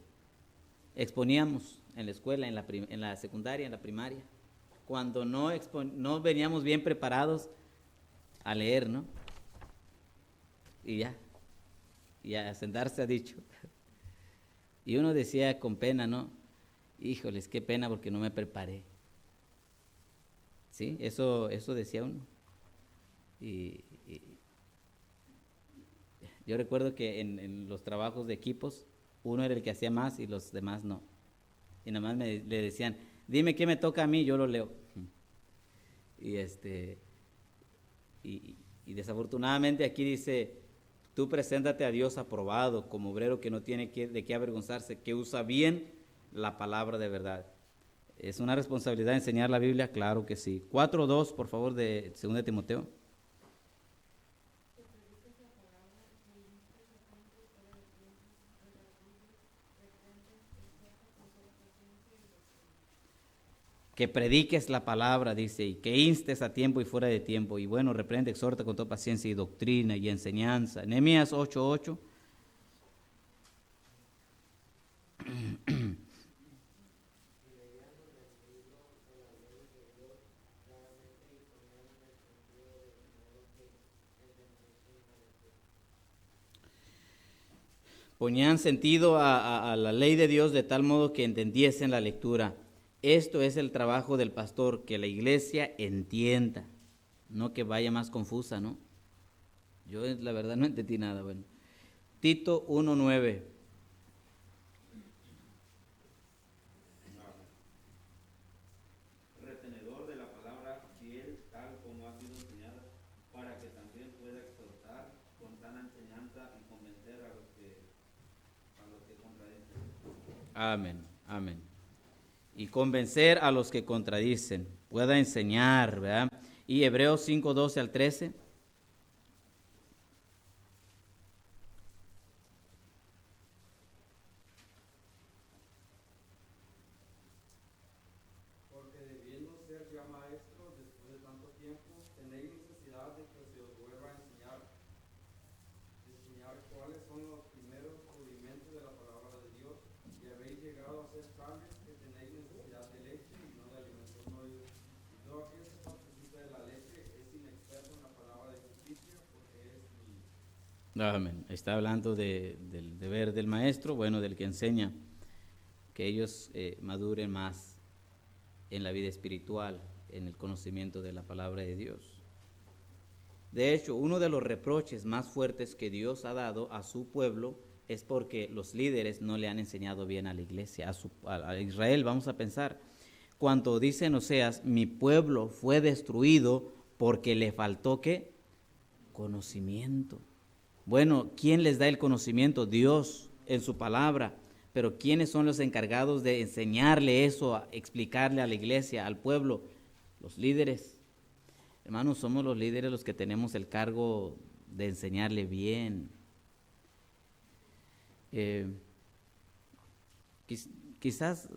exponíamos en la escuela, en la secundaria, en la primaria, cuando no veníamos bien preparados a leer, ¿no? Y ya sentarse ha dicho. Y uno decía con pena, ¿no? Híjoles, qué pena porque no me preparé. ¿Sí? Eso decía uno. Y yo recuerdo que en los trabajos de equipos, uno era el que hacía más y los demás no. Y nada más le decían, dime qué me toca a mí, yo lo leo. Y y desafortunadamente aquí dice, tú preséntate a Dios aprobado como obrero que no tiene de qué avergonzarse, que usa bien la palabra de verdad. ¿Es una responsabilidad enseñar la Biblia? Claro que sí. 4:2, por favor, de 2 Timoteo. Que prediques la palabra, dice, y que instes a tiempo y fuera de tiempo. Y bueno, reprende, exhorta con toda paciencia y doctrina y enseñanza. Nehemías 8:8. Ponían sentido a la ley de Dios de tal modo que entendiesen la lectura. Esto es el trabajo del pastor, que la iglesia entienda, no que vaya más confusa, ¿no? Yo la verdad no entendí nada, bueno. Tito 1:9. Retenedor de la palabra fiel tal como ha sido enseñada, para que también pueda exhortar con sana enseñanza y convencer a los que contradicen. Amén, amén. Y convencer a los que contradicen, pueda enseñar, ¿verdad? Y Hebreos 5:12-13. Porque debiendo ser ya maestros después de tanto tiempo, tenéis necesidad de que se os vuelva a enseñar cuáles son los primeros rudimentos de la palabra de Dios, y habéis llegado a ser tales que tenéis necesidad de leche y no de alimentos sólidos. Y todo aquel que participa de la leche es inexperto en la palabra de justicia, porque es niño. Amén. Está hablando del deber del maestro, bueno, del que enseña, que ellos maduren más en la vida espiritual, en el conocimiento de la palabra de Dios. De hecho, uno de los reproches más fuertes que Dios ha dado a su pueblo es porque los líderes no le han enseñado bien a la iglesia, a Israel. Vamos a pensar, cuando dice en Oseas, mi pueblo fue destruido porque le faltó ¿qué? Conocimiento. Bueno, ¿quién les da el conocimiento? Dios en su palabra. Pero ¿quiénes son los encargados de enseñarle eso, a explicarle a la iglesia, al pueblo? Los líderes. Hermanos, somos los líderes los que tenemos el cargo de enseñarle bien. Quizás,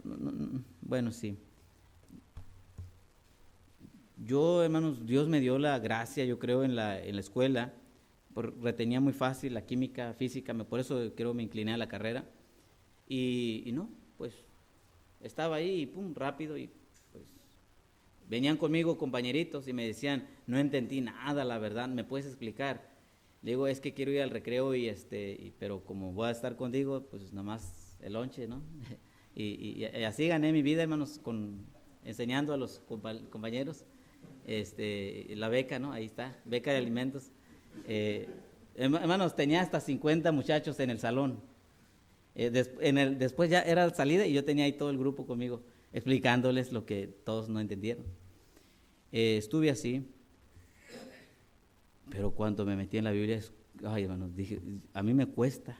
bueno, sí. Yo, hermanos, Dios me dio la gracia, yo creo, en la escuela. Retenía muy fácil la química, física, por eso creo me incliné a la carrera. Y no, pues estaba ahí y pum, rápido, y pues venían conmigo compañeritos y me decían, no entendí nada, la verdad, ¿me puedes explicar? Le digo, es que quiero ir al recreo pero como voy a estar contigo, pues nada más el lonche, ¿no? y así gané mi vida, hermanos, enseñando a los compañeros, la beca, ¿no? Ahí está, beca de alimentos. Hermanos, tenía hasta 50 muchachos en el salón. Después ya era salida y yo tenía ahí todo el grupo conmigo, explicándoles lo que todos no entendieron. Estuve así, pero cuando me metí en la Biblia, ay, hermanos, dije, a mí me cuesta,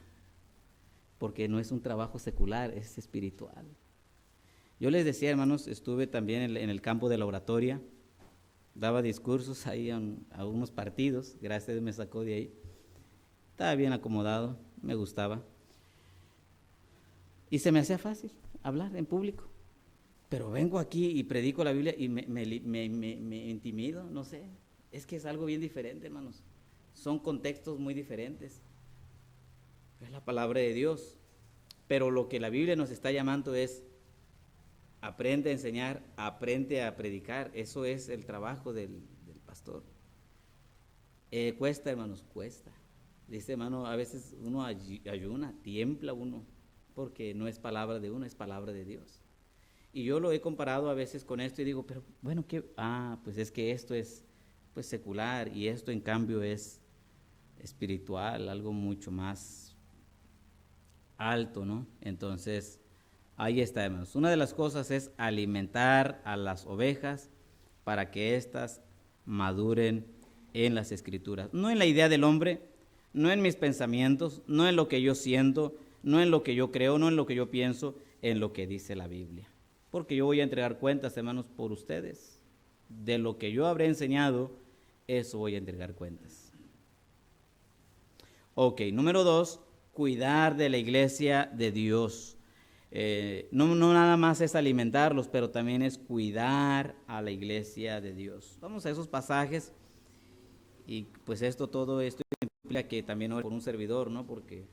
porque no es un trabajo secular, es espiritual. Yo les decía, hermanos, estuve también en el campo de la oratoria, daba discursos ahí a unos partidos, gracias a Dios me sacó de ahí. Estaba bien acomodado, me gustaba. Y se me hacía fácil hablar en público. Pero vengo aquí y predico la Biblia y me intimido, no sé. Es que es algo bien diferente, hermanos. Son contextos muy diferentes. Es la palabra de Dios. Pero lo que la Biblia nos está llamando es, aprende a enseñar, aprende a predicar. Eso es el trabajo del pastor. Cuesta, hermanos, cuesta. Dice, hermano, a veces uno ayuna, tiembla uno. porque no es palabra de uno, es palabra de Dios. Y yo lo he comparado a veces con esto y digo, pero bueno, ¿qué? Pues es que esto es pues secular y esto en cambio es espiritual, algo mucho más alto, ¿no? Entonces, ahí está, hermanos. Una de las cosas es alimentar a las ovejas para que éstas maduren en las escrituras. No en la idea del hombre, no en mis pensamientos, no en lo que yo siento, no en lo que yo creo, no en lo que yo pienso, en lo que dice la Biblia. Porque yo voy a entregar cuentas, hermanos, por ustedes. De lo que yo habré enseñado, eso voy a entregar cuentas. Ok, número 2, cuidar de la iglesia de Dios. No nada más es alimentarlos, pero también es cuidar a la iglesia de Dios. Vamos a esos pasajes y pues todo esto implica que también ore por un servidor, ¿no? Porque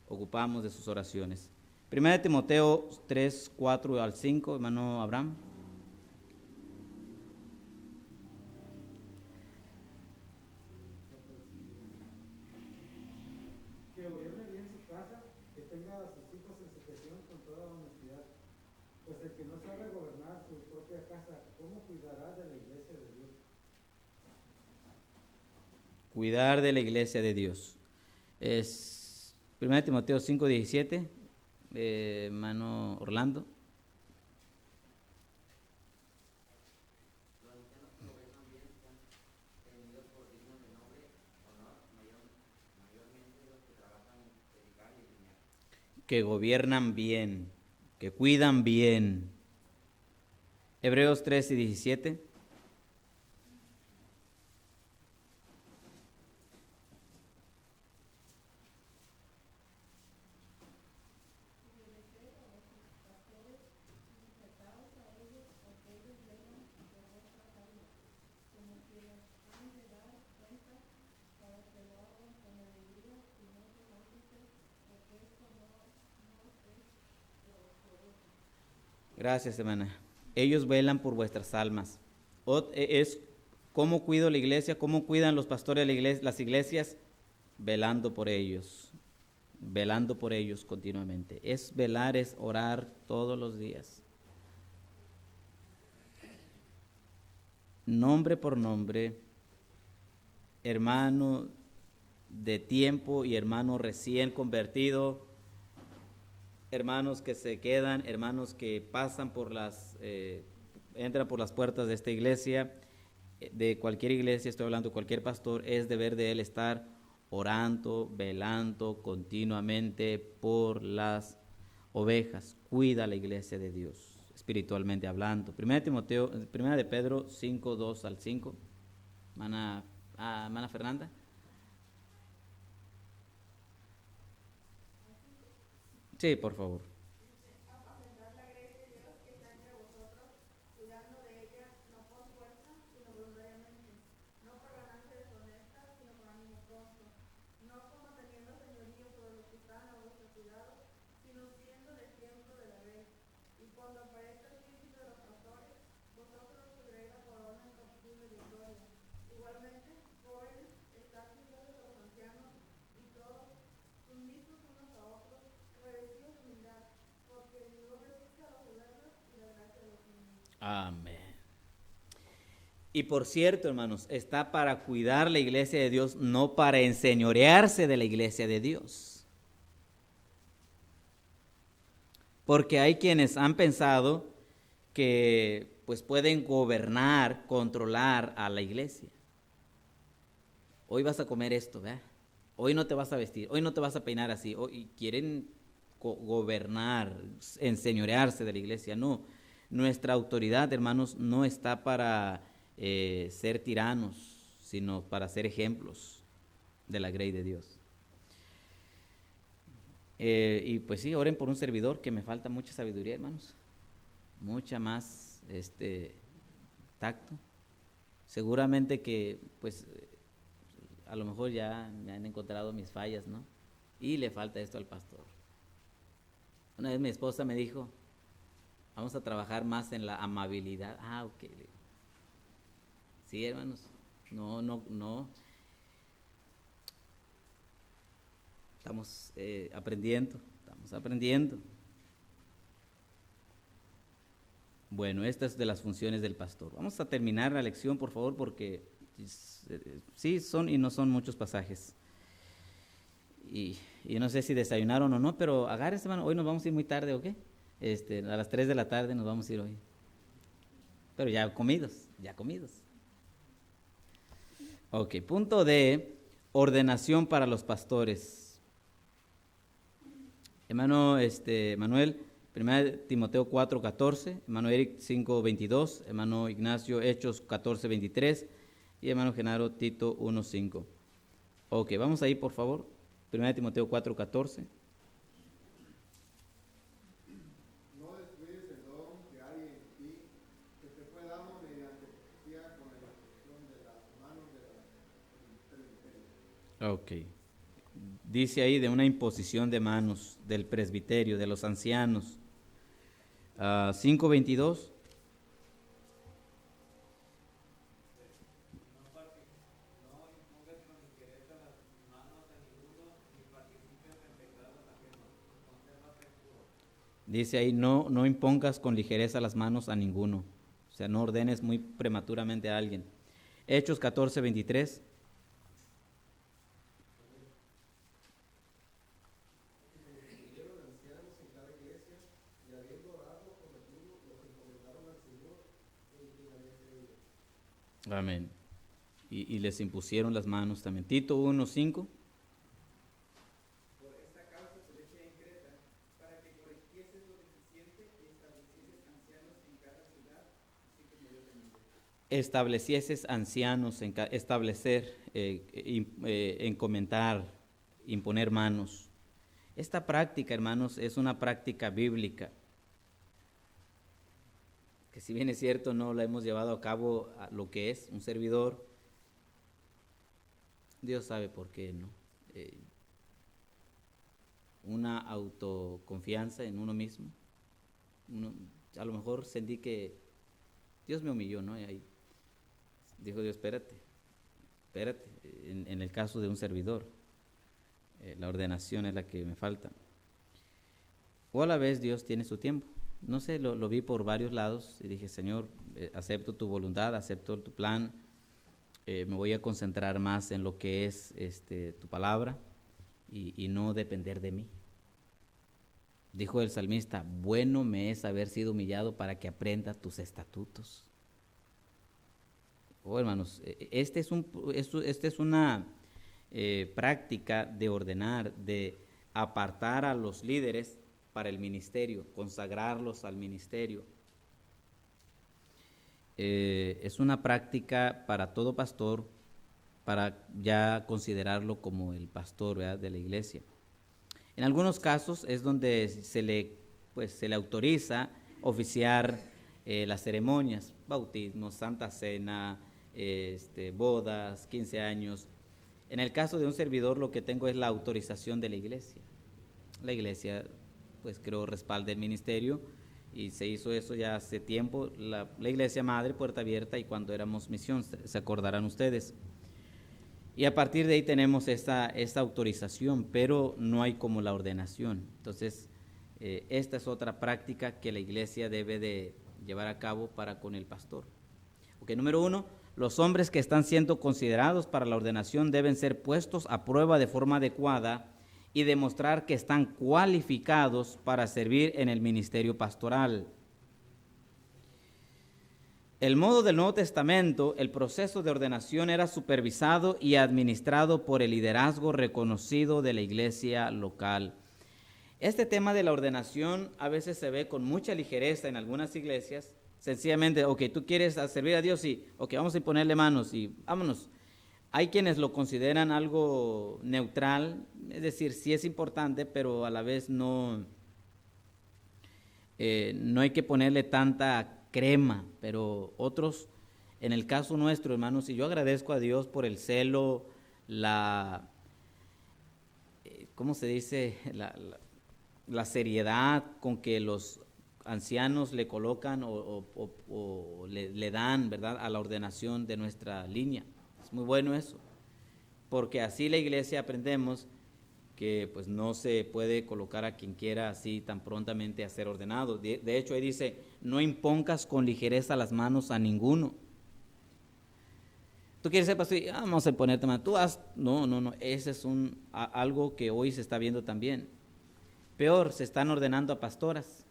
ocupamos de sus oraciones. 1 Timoteo 3, 4 al 5, hermano Abraham. Que gobierne bien su casa, que tenga a sus hijos en sujeción con toda honestidad. Pues el que no sabe gobernar su propia casa, ¿cómo cuidará de la iglesia de Dios? Cuidar de la iglesia de Dios. Es 1 Timoteo 5, 17, hermano Orlando. Que gobiernan bien, que cuidan bien. Hebreos 3 y 17. Gracias, hermana. Ellos velan por vuestras almas. Es cómo cuido la iglesia, cómo cuidan los pastores de la iglesia, las iglesias, velando por ellos continuamente. Es velar, es orar todos los días. Nombre por nombre, hermano de tiempo y hermano recién convertido, hermanos que se quedan, hermanos que pasan entran por las puertas de esta iglesia, de cualquier iglesia, estoy hablando de cualquier pastor, es deber de él estar orando, velando continuamente por las ovejas. Cuida la iglesia de Dios, espiritualmente hablando. Primera de Pedro 5, 2 al 5. Hermana Fernanda. Sí, por favor. Apacentar la gracia de Dios que está entre vosotros, cuidando de ella, no por fuerza, sino voluntariamente, no por ganancia deshonesta, sino por ánimo pronto, no como teniendo señorío sobre los que están a vuestro cuidado, sino siendo de ejemplo de la ley. Y cuando aparezca el príncipe de los pastores, vosotros recibiréis la corona incorruptible de gloria. Igualmente, jóvenes, estad sujetos a los ancianos, y todos, sumisos unos a otros, revestidos de humildad, porque Dios resiste a los soberbios y la gracia de los humildes. Amén. Y por cierto, hermanos, está para cuidar la iglesia de Dios, no para enseñorearse de la iglesia de Dios. Porque hay quienes han pensado que pues pueden gobernar, controlar a la iglesia. Hoy vas a comer esto, ¿verdad? Hoy no te vas a vestir, hoy no te vas a peinar así. Hoy quieren gobernar, enseñorearse de la iglesia. No, nuestra autoridad, hermanos, no está para ser tiranos, sino para ser ejemplos de la grey de Dios. Y pues sí, oren por un servidor, que me falta mucha sabiduría, hermanos. Mucha más tacto. Seguramente que pues a lo mejor ya me han encontrado mis fallas, ¿no? Y le falta esto al pastor. Una vez mi esposa me dijo, vamos a trabajar más en la amabilidad. Ok. Sí, hermanos. No. Estamos aprendiendo. Bueno, esta es de las funciones del pastor. Vamos a terminar la lección, por favor, porque sí son y no son muchos pasajes. Y no sé si desayunaron o no, pero agárrense, hermano. Hoy nos vamos a ir muy tarde, ¿o qué? A las 3 de la tarde nos vamos a ir hoy. Pero ya comidos. Ok, punto D, ordenación para los pastores. Hermano Manuel, 1 Timoteo 4:14, hermano Eric 5:22, hermano Ignacio Hechos 14:23 y hermano Genaro Tito 1:5. Ok, vamos ahí por favor. 1 Timoteo 4:14. No descuides el don que hay en ti, que te fue dado mediante profecía con la imposición de las manos de la presbiterio. Ok. Dice ahí de una imposición de manos del presbiterio, de los ancianos. 5:22. Dice ahí, no impongas con ligereza las manos a ninguno. O sea, no ordenes muy prematuramente a alguien. Hechos 14:23. Amén. Y les impusieron las manos también. Tito 1:5. Por esta causa te dejé en Creta, para que corrigieses lo deficiente y establecieses ancianos en cada ciudad, así como yo te mandé. Establecieses ancianos, establecer, encomendar, imponer manos. Esta práctica, hermanos, es una práctica bíblica, que si bien es cierto, no la hemos llevado a cabo a lo que es un servidor. Dios sabe por qué, ¿no? Una autoconfianza en uno mismo. A lo mejor sentí que Dios me humilló, ¿no? Y ahí dijo Dios, espérate, en el caso de un servidor, la ordenación es la que me falta. O a la vez Dios tiene su tiempo. No sé, lo vi por varios lados y dije, Señor, acepto tu voluntad, acepto tu plan, me voy a concentrar más en lo que es tu palabra y no depender de mí. Dijo el salmista, bueno me es haber sido humillado para que aprenda tus estatutos. Oh, hermanos, esta es una práctica de ordenar, de apartar a los líderes para el ministerio, consagrarlos al ministerio. Es una práctica para todo pastor, para ya considerarlo como el pastor, ¿verdad?, de la iglesia. En algunos casos es donde se le autoriza oficiar las ceremonias, bautismos, Santa Cena, bodas, 15 años. En el caso de un servidor lo que tengo es la autorización de la iglesia. La iglesia creo respalda el ministerio y se hizo eso ya hace tiempo, la iglesia madre, Puerta Abierta, y cuando éramos misión, se acordarán ustedes. Y a partir de ahí tenemos esta autorización, pero no hay como la ordenación. Entonces, esta es otra práctica que la iglesia debe de llevar a cabo para con el pastor. Ok, número 1, los hombres que están siendo considerados para la ordenación deben ser puestos a prueba de forma adecuada y demostrar que están cualificados para servir en el ministerio pastoral. El modo del Nuevo Testamento, el proceso de ordenación era supervisado y administrado por el liderazgo reconocido de la iglesia local. Este tema de la ordenación a veces se ve con mucha ligereza en algunas iglesias. Sencillamente, ok, tú quieres servir a Dios, sí, ok, vamos a imponerle manos y vámonos. Hay quienes lo consideran algo neutral, es decir, sí es importante, pero a la vez no hay que ponerle tanta crema, pero otros, en el caso nuestro, hermanos, y yo agradezco a Dios por el celo, ¿cómo se dice? La seriedad con que los ancianos le colocan o le dan, ¿verdad?, a la ordenación de nuestra línea. Es muy bueno eso, porque así la iglesia aprendemos que pues no se puede colocar a quien quiera así tan prontamente a ser ordenado. De hecho, ahí dice, no impongas con ligereza las manos a ninguno. Tú quieres ser pastor, vamos a ponerte mano. Tú haz, no, ese es algo que hoy se está viendo también. Peor, se están ordenando a pastoras.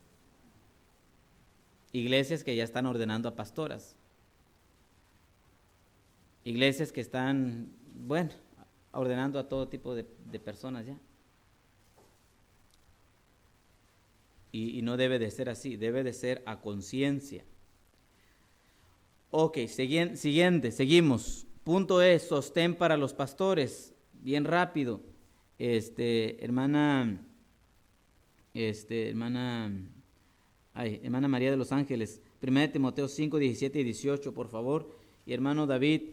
Iglesias que ya están ordenando a pastoras. Iglesias que están, bueno, ordenando a todo tipo de personas ya. Y no debe de ser así, debe de ser a conciencia. Ok, siguiente, seguimos. Punto es, sostén para los pastores. Bien rápido. Hermana María de los Ángeles. 1 Timoteo 5, 17 y 18, por favor. Y hermano David,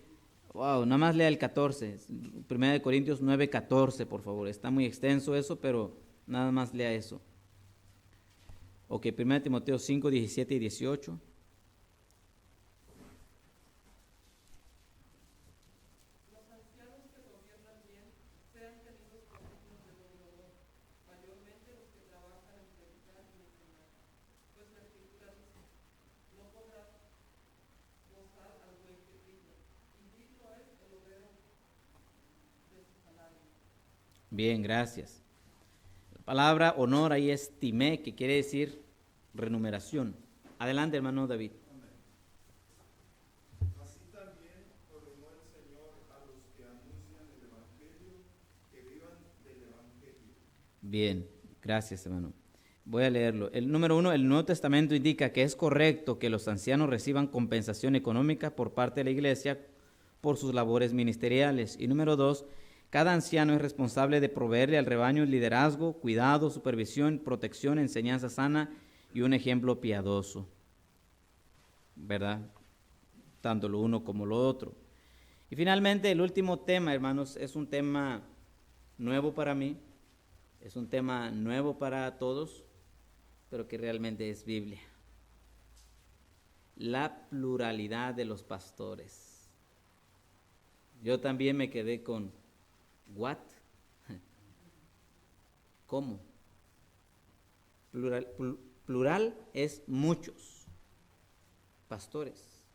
nada más lea el 14. 1 Corintios 9, 14, por favor. Está muy extenso eso, pero nada más lea eso. Ok, 1 Timoteo 5, 17 y 18. Bien, gracias. La palabra honor ahí es timé, que quiere decir remuneración. Adelante, hermano David. Así también ordenó el Señor a los que anuncian el Evangelio que vivan del Evangelio. Bien, gracias, hermano. Voy a leerlo. El número 1, el Nuevo Testamento indica que es correcto que los ancianos reciban compensación económica por parte de la iglesia por sus labores ministeriales. Y número 2, cada anciano es responsable de proveerle al rebaño liderazgo, cuidado, supervisión, protección, enseñanza sana y un ejemplo piadoso. ¿Verdad? Tanto lo uno como lo otro. Y finalmente, el último tema, hermanos, es un tema nuevo para mí, es un tema nuevo para todos, pero que realmente es Biblia. La pluralidad de los pastores. Yo también me quedé con ¿what? ¿Cómo? Plural es muchos pastores.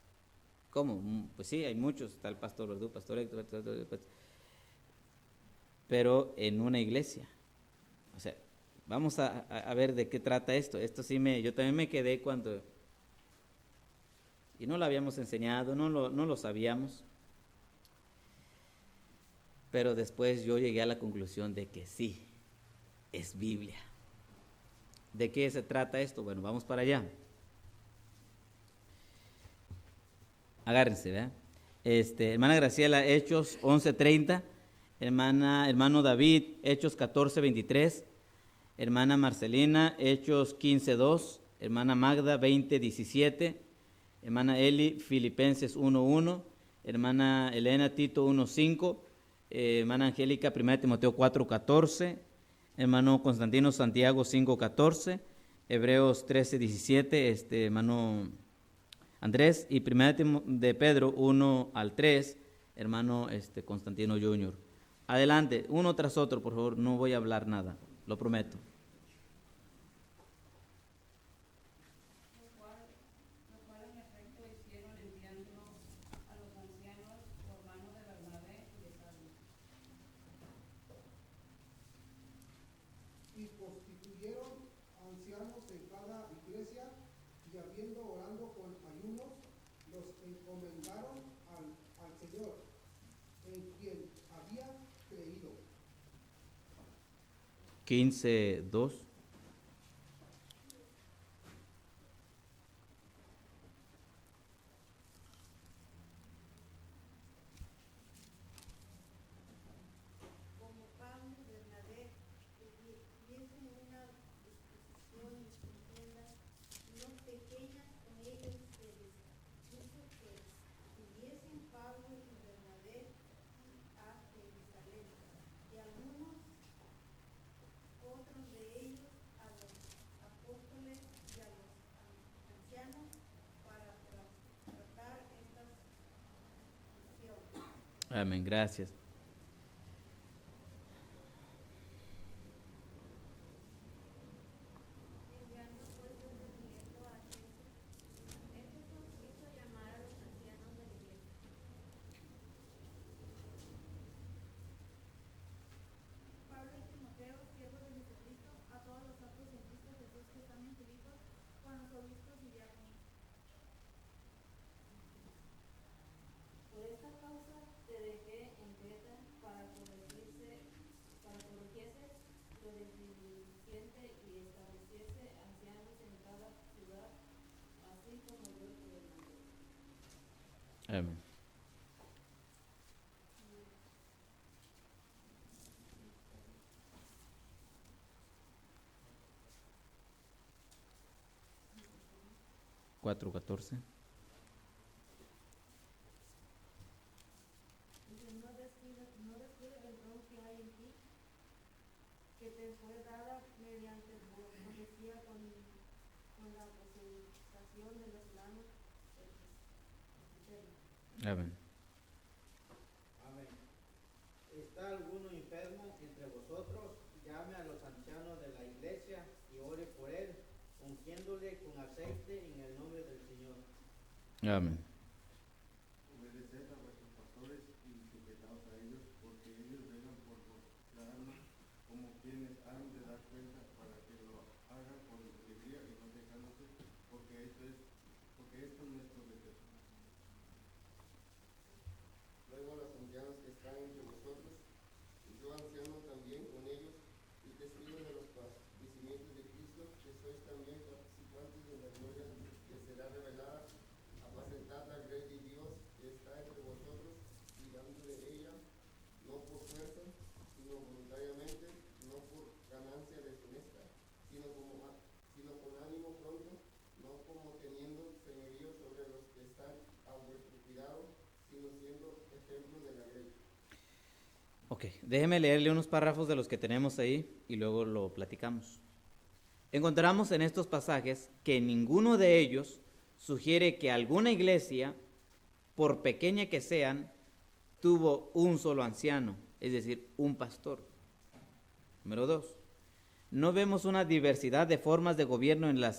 ¿Cómo? Pues sí, hay muchos. Está el pastor Verdú, pastor Héctor, pero en una iglesia. O sea, vamos a ver de qué trata esto. Esto sí yo también me quedé cuando, y no lo habíamos enseñado, no lo sabíamos. Pero después yo llegué a la conclusión de que sí, es Biblia. ¿De qué se trata esto? Bueno, vamos para allá. Agárrense, ¿verdad? Hermana Graciela, Hechos 11:30. Hermano David, Hechos 14:23. Hermana Marcelina, Hechos 15:2. Hermana Magda, 20:17. Hermana Eli, Filipenses 1:1. Hermana Elena, Tito 1:5. Hermana Angélica, 1 Timoteo 4:14, hermano Constantino, Santiago 5:14, Hebreos 13:17, hermano Andrés, y 1 de Pedro 1-3, hermano Constantino Junior. Adelante, uno tras otro, por favor, no voy a hablar nada, lo prometo. Y constituyeron ancianos en cada iglesia, y habiendo orando con ayunos, los encomendaron al Señor, en quien había creído. 15:2. Amén, gracias. obispos y diáconos. Por esta causa te dejé en Creta para corrigiese lo deficiente y estableciese ancianos en cada ciudad, así como yo te demandé. Amén. Cuatro, 14. Dice, no descuides el don que hay en ti, que te fue dada mediante profecía con la aposentación de los lanos eternos. Amén. Amén. ¿Está alguno enfermo entre vosotros? Llame a los ancianos de la iglesia y ore por él, ungiéndole con aceite en el nombre del Señor. Amén. Obedeced a vuestros pastores y sujetaos a ellos, porque ellos velan por vuestra alma, como quienes han de dar cuenta, para que lo hagan con alegría y no quejándose, porque esto es nuestro deber. Luego a los ancianos que están entre vosotros, y yo anciano también con ellos, y testigos de los padecimientos de Cristo, que sois también participantes de la gloria que será revelada, apacentad al Rey de Dios que está entre vosotros, cuidando de ella, no por fuerza, sino voluntariamente, no por ganancia deshonesta, sino con ánimo pronto, no como teniendo señorío sobre los que están a vuestro cuidado, sino siendo ejemplo de la ley. Ok, déjeme leerle unos párrafos de los que tenemos ahí y luego lo platicamos. Encontramos en estos pasajes que ninguno de ellos sugiere que alguna iglesia, por pequeña que sean, tuvo un solo anciano, es decir, un pastor. Número 2. No vemos una diversidad de formas de gobierno en la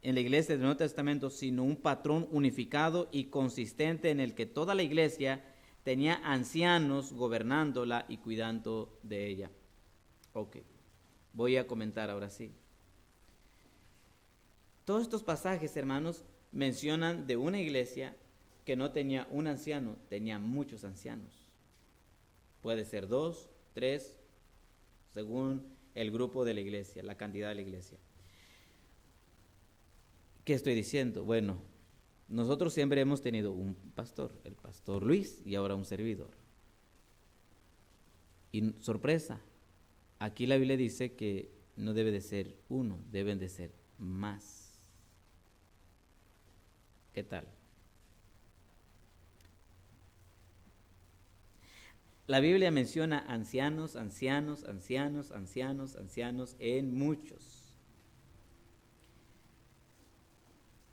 iglesia del Nuevo Testamento, sino un patrón unificado y consistente en el que toda la iglesia tenía ancianos gobernándola y cuidando de ella. Ok, voy a comentar ahora sí. Todos estos pasajes, hermanos, mencionan de una iglesia que no tenía un anciano, tenía muchos ancianos. Puede ser 2, 3, según el grupo de la iglesia, la cantidad de la iglesia. ¿Qué estoy diciendo? Bueno, nosotros siempre hemos tenido un pastor, el pastor Luis, y ahora un servidor. Y sorpresa, aquí la Biblia dice que no debe de ser uno, deben de ser más. ¿Qué tal? La Biblia menciona ancianos, ancianos, ancianos, ancianos, ancianos en muchos.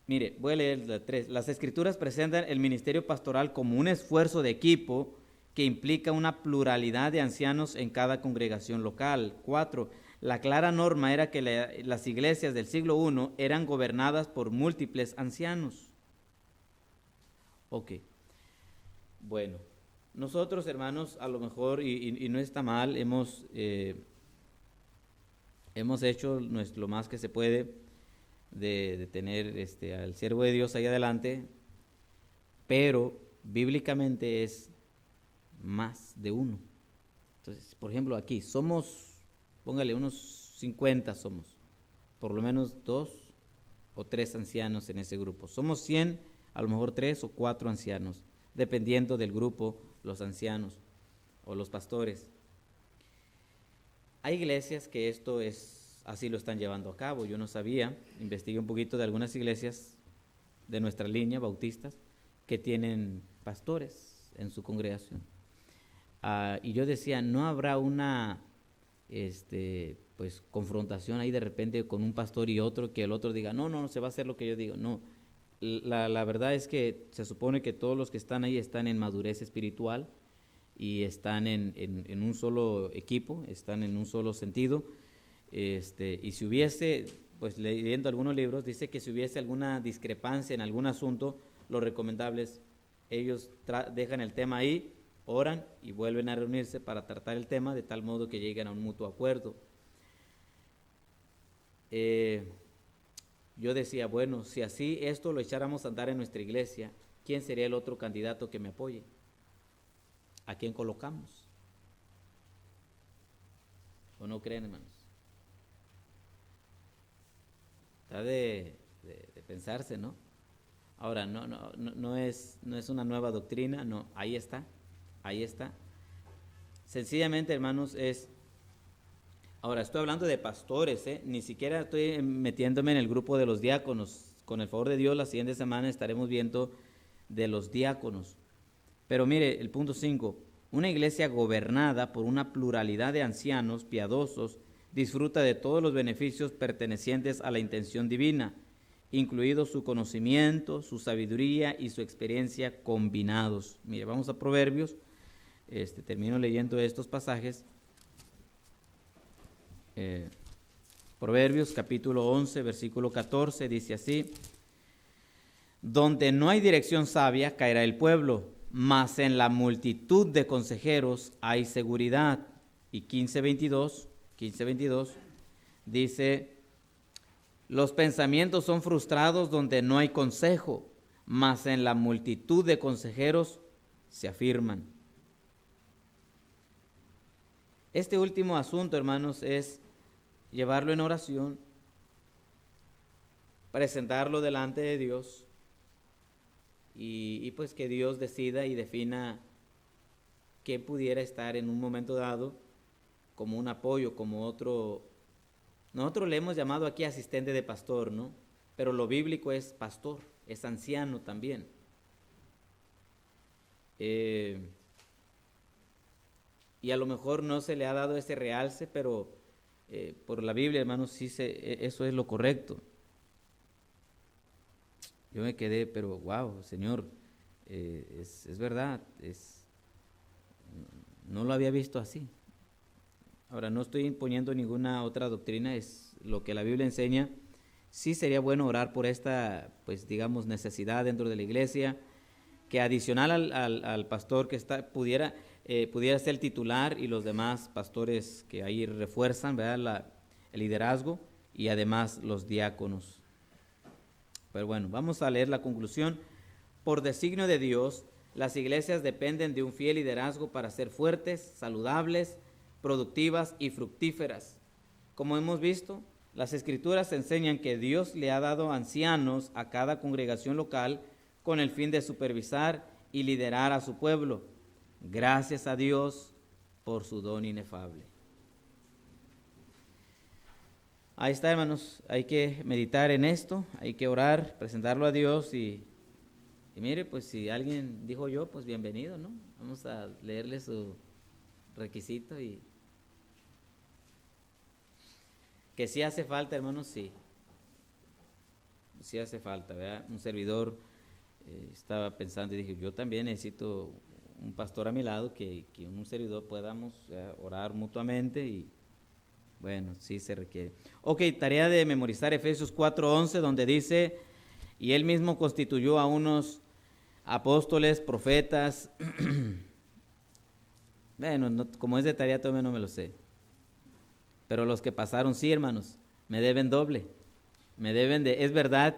Mire, voy a leer la 3. Las Escrituras presentan el ministerio pastoral como un esfuerzo de equipo que implica una pluralidad de ancianos en cada congregación local. 4. La clara norma era que las iglesias del siglo I eran gobernadas por múltiples ancianos. Ok. Bueno, nosotros, hermanos, a lo mejor, y no está mal, hemos hecho lo más que se puede de tener al siervo de Dios ahí adelante, pero bíblicamente es más de uno. Entonces, por ejemplo, aquí somos, póngale unos 50 somos, por lo menos 2 o 3 ancianos en ese grupo. Somos 100, a lo mejor 3 o 4 ancianos, dependiendo del grupo, los ancianos o los pastores. Hay iglesias que esto es, así lo están llevando a cabo. Yo no sabía, investigué un poquito de algunas iglesias de nuestra línea, bautistas, que tienen pastores en su congregación. Y yo decía, ¿no habrá una pues confrontación ahí de repente con un pastor y otro, que el otro diga, no se va a hacer lo que yo digo? No, la verdad es que se supone que todos los que están ahí están en madurez espiritual y están en un solo equipo, están en un solo sentido. Y si hubiese, pues leyendo algunos libros, dice que si hubiese alguna discrepancia en algún asunto, lo recomendable es, ellos dejan el tema ahí, oran y vuelven a reunirse para tratar el tema de tal modo que lleguen a un mutuo acuerdo. yo decía, bueno, si así esto lo echáramos a andar en nuestra iglesia, ¿quién sería el otro candidato que me apoye? ¿A quién colocamos? ¿O no creen, hermanos? Está de pensarse, ¿no? Ahora, no es una nueva doctrina, no, ahí está. Sencillamente, hermanos, ahora estoy hablando de pastores, ni siquiera estoy metiéndome en el grupo de los diáconos. Con el favor de Dios, la siguiente semana estaremos viendo de los diáconos. Pero mire, el punto 5, una iglesia gobernada por una pluralidad de ancianos piadosos disfruta de todos los beneficios pertenecientes a la intención divina, incluido su conocimiento, su sabiduría y su experiencia combinados. Mire, vamos a Proverbios, termino leyendo estos pasajes. Proverbios capítulo 11, versículo 14, dice así: donde no hay dirección sabia caerá el pueblo, mas en la multitud de consejeros hay seguridad. Y 15:22 dice: los pensamientos son frustrados donde no hay consejo, mas en la multitud de consejeros se afirman. Este último asunto, hermanos, es llevarlo en oración, presentarlo delante de Dios y pues que Dios decida y defina qué pudiera estar en un momento dado como un apoyo, como otro. Nosotros le hemos llamado aquí asistente de pastor, ¿no? Pero lo bíblico es pastor, es anciano también. Y a lo mejor no se le ha dado ese realce, pero por la Biblia, hermanos, sí eso es lo correcto. Yo me quedé, pero wow, Señor, es verdad, no lo había visto así. Ahora, no estoy imponiendo ninguna otra doctrina, es lo que la Biblia enseña. Sí sería bueno orar por esta, pues digamos, necesidad dentro de la iglesia, que adicional al pastor que pudiera ser el titular y los demás pastores que ahí refuerzan, ¿verdad?, el liderazgo, y además los diáconos. Pero bueno, vamos a leer la conclusión. Por designio de Dios, las iglesias dependen de un fiel liderazgo para ser fuertes, saludables, productivas y fructíferas. Como hemos visto, las Escrituras enseñan que Dios le ha dado ancianos a cada congregación local con el fin de supervisar y liderar a su pueblo. Gracias a Dios por su don inefable. Ahí está, hermanos, hay que meditar en esto, hay que orar, presentarlo a Dios y mire, pues si alguien dijo yo, pues bienvenido, ¿no? Vamos a leerle su requisito y que sí hace falta, hermanos, sí hace falta, ¿verdad? Un servidor estaba pensando y dije, yo también necesito un pastor a mi lado, que un servidor podamos orar mutuamente y bueno, sí se requiere. Ok, tarea de memorizar Efesios 4:11, donde dice, y él mismo constituyó a unos apóstoles, profetas. Bueno, como es de tarea todavía no me lo sé. Pero los que pasaron, sí, hermanos, me deben doble. Es verdad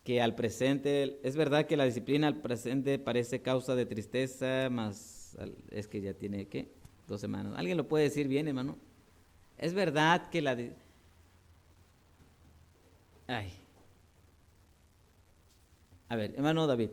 que al presente, es verdad que la disciplina al presente parece causa de tristeza, más es que ya tiene, ¿qué? 2 semanas. ¿Alguien lo puede decir bien, hermano? Es verdad que a ver, hermano David.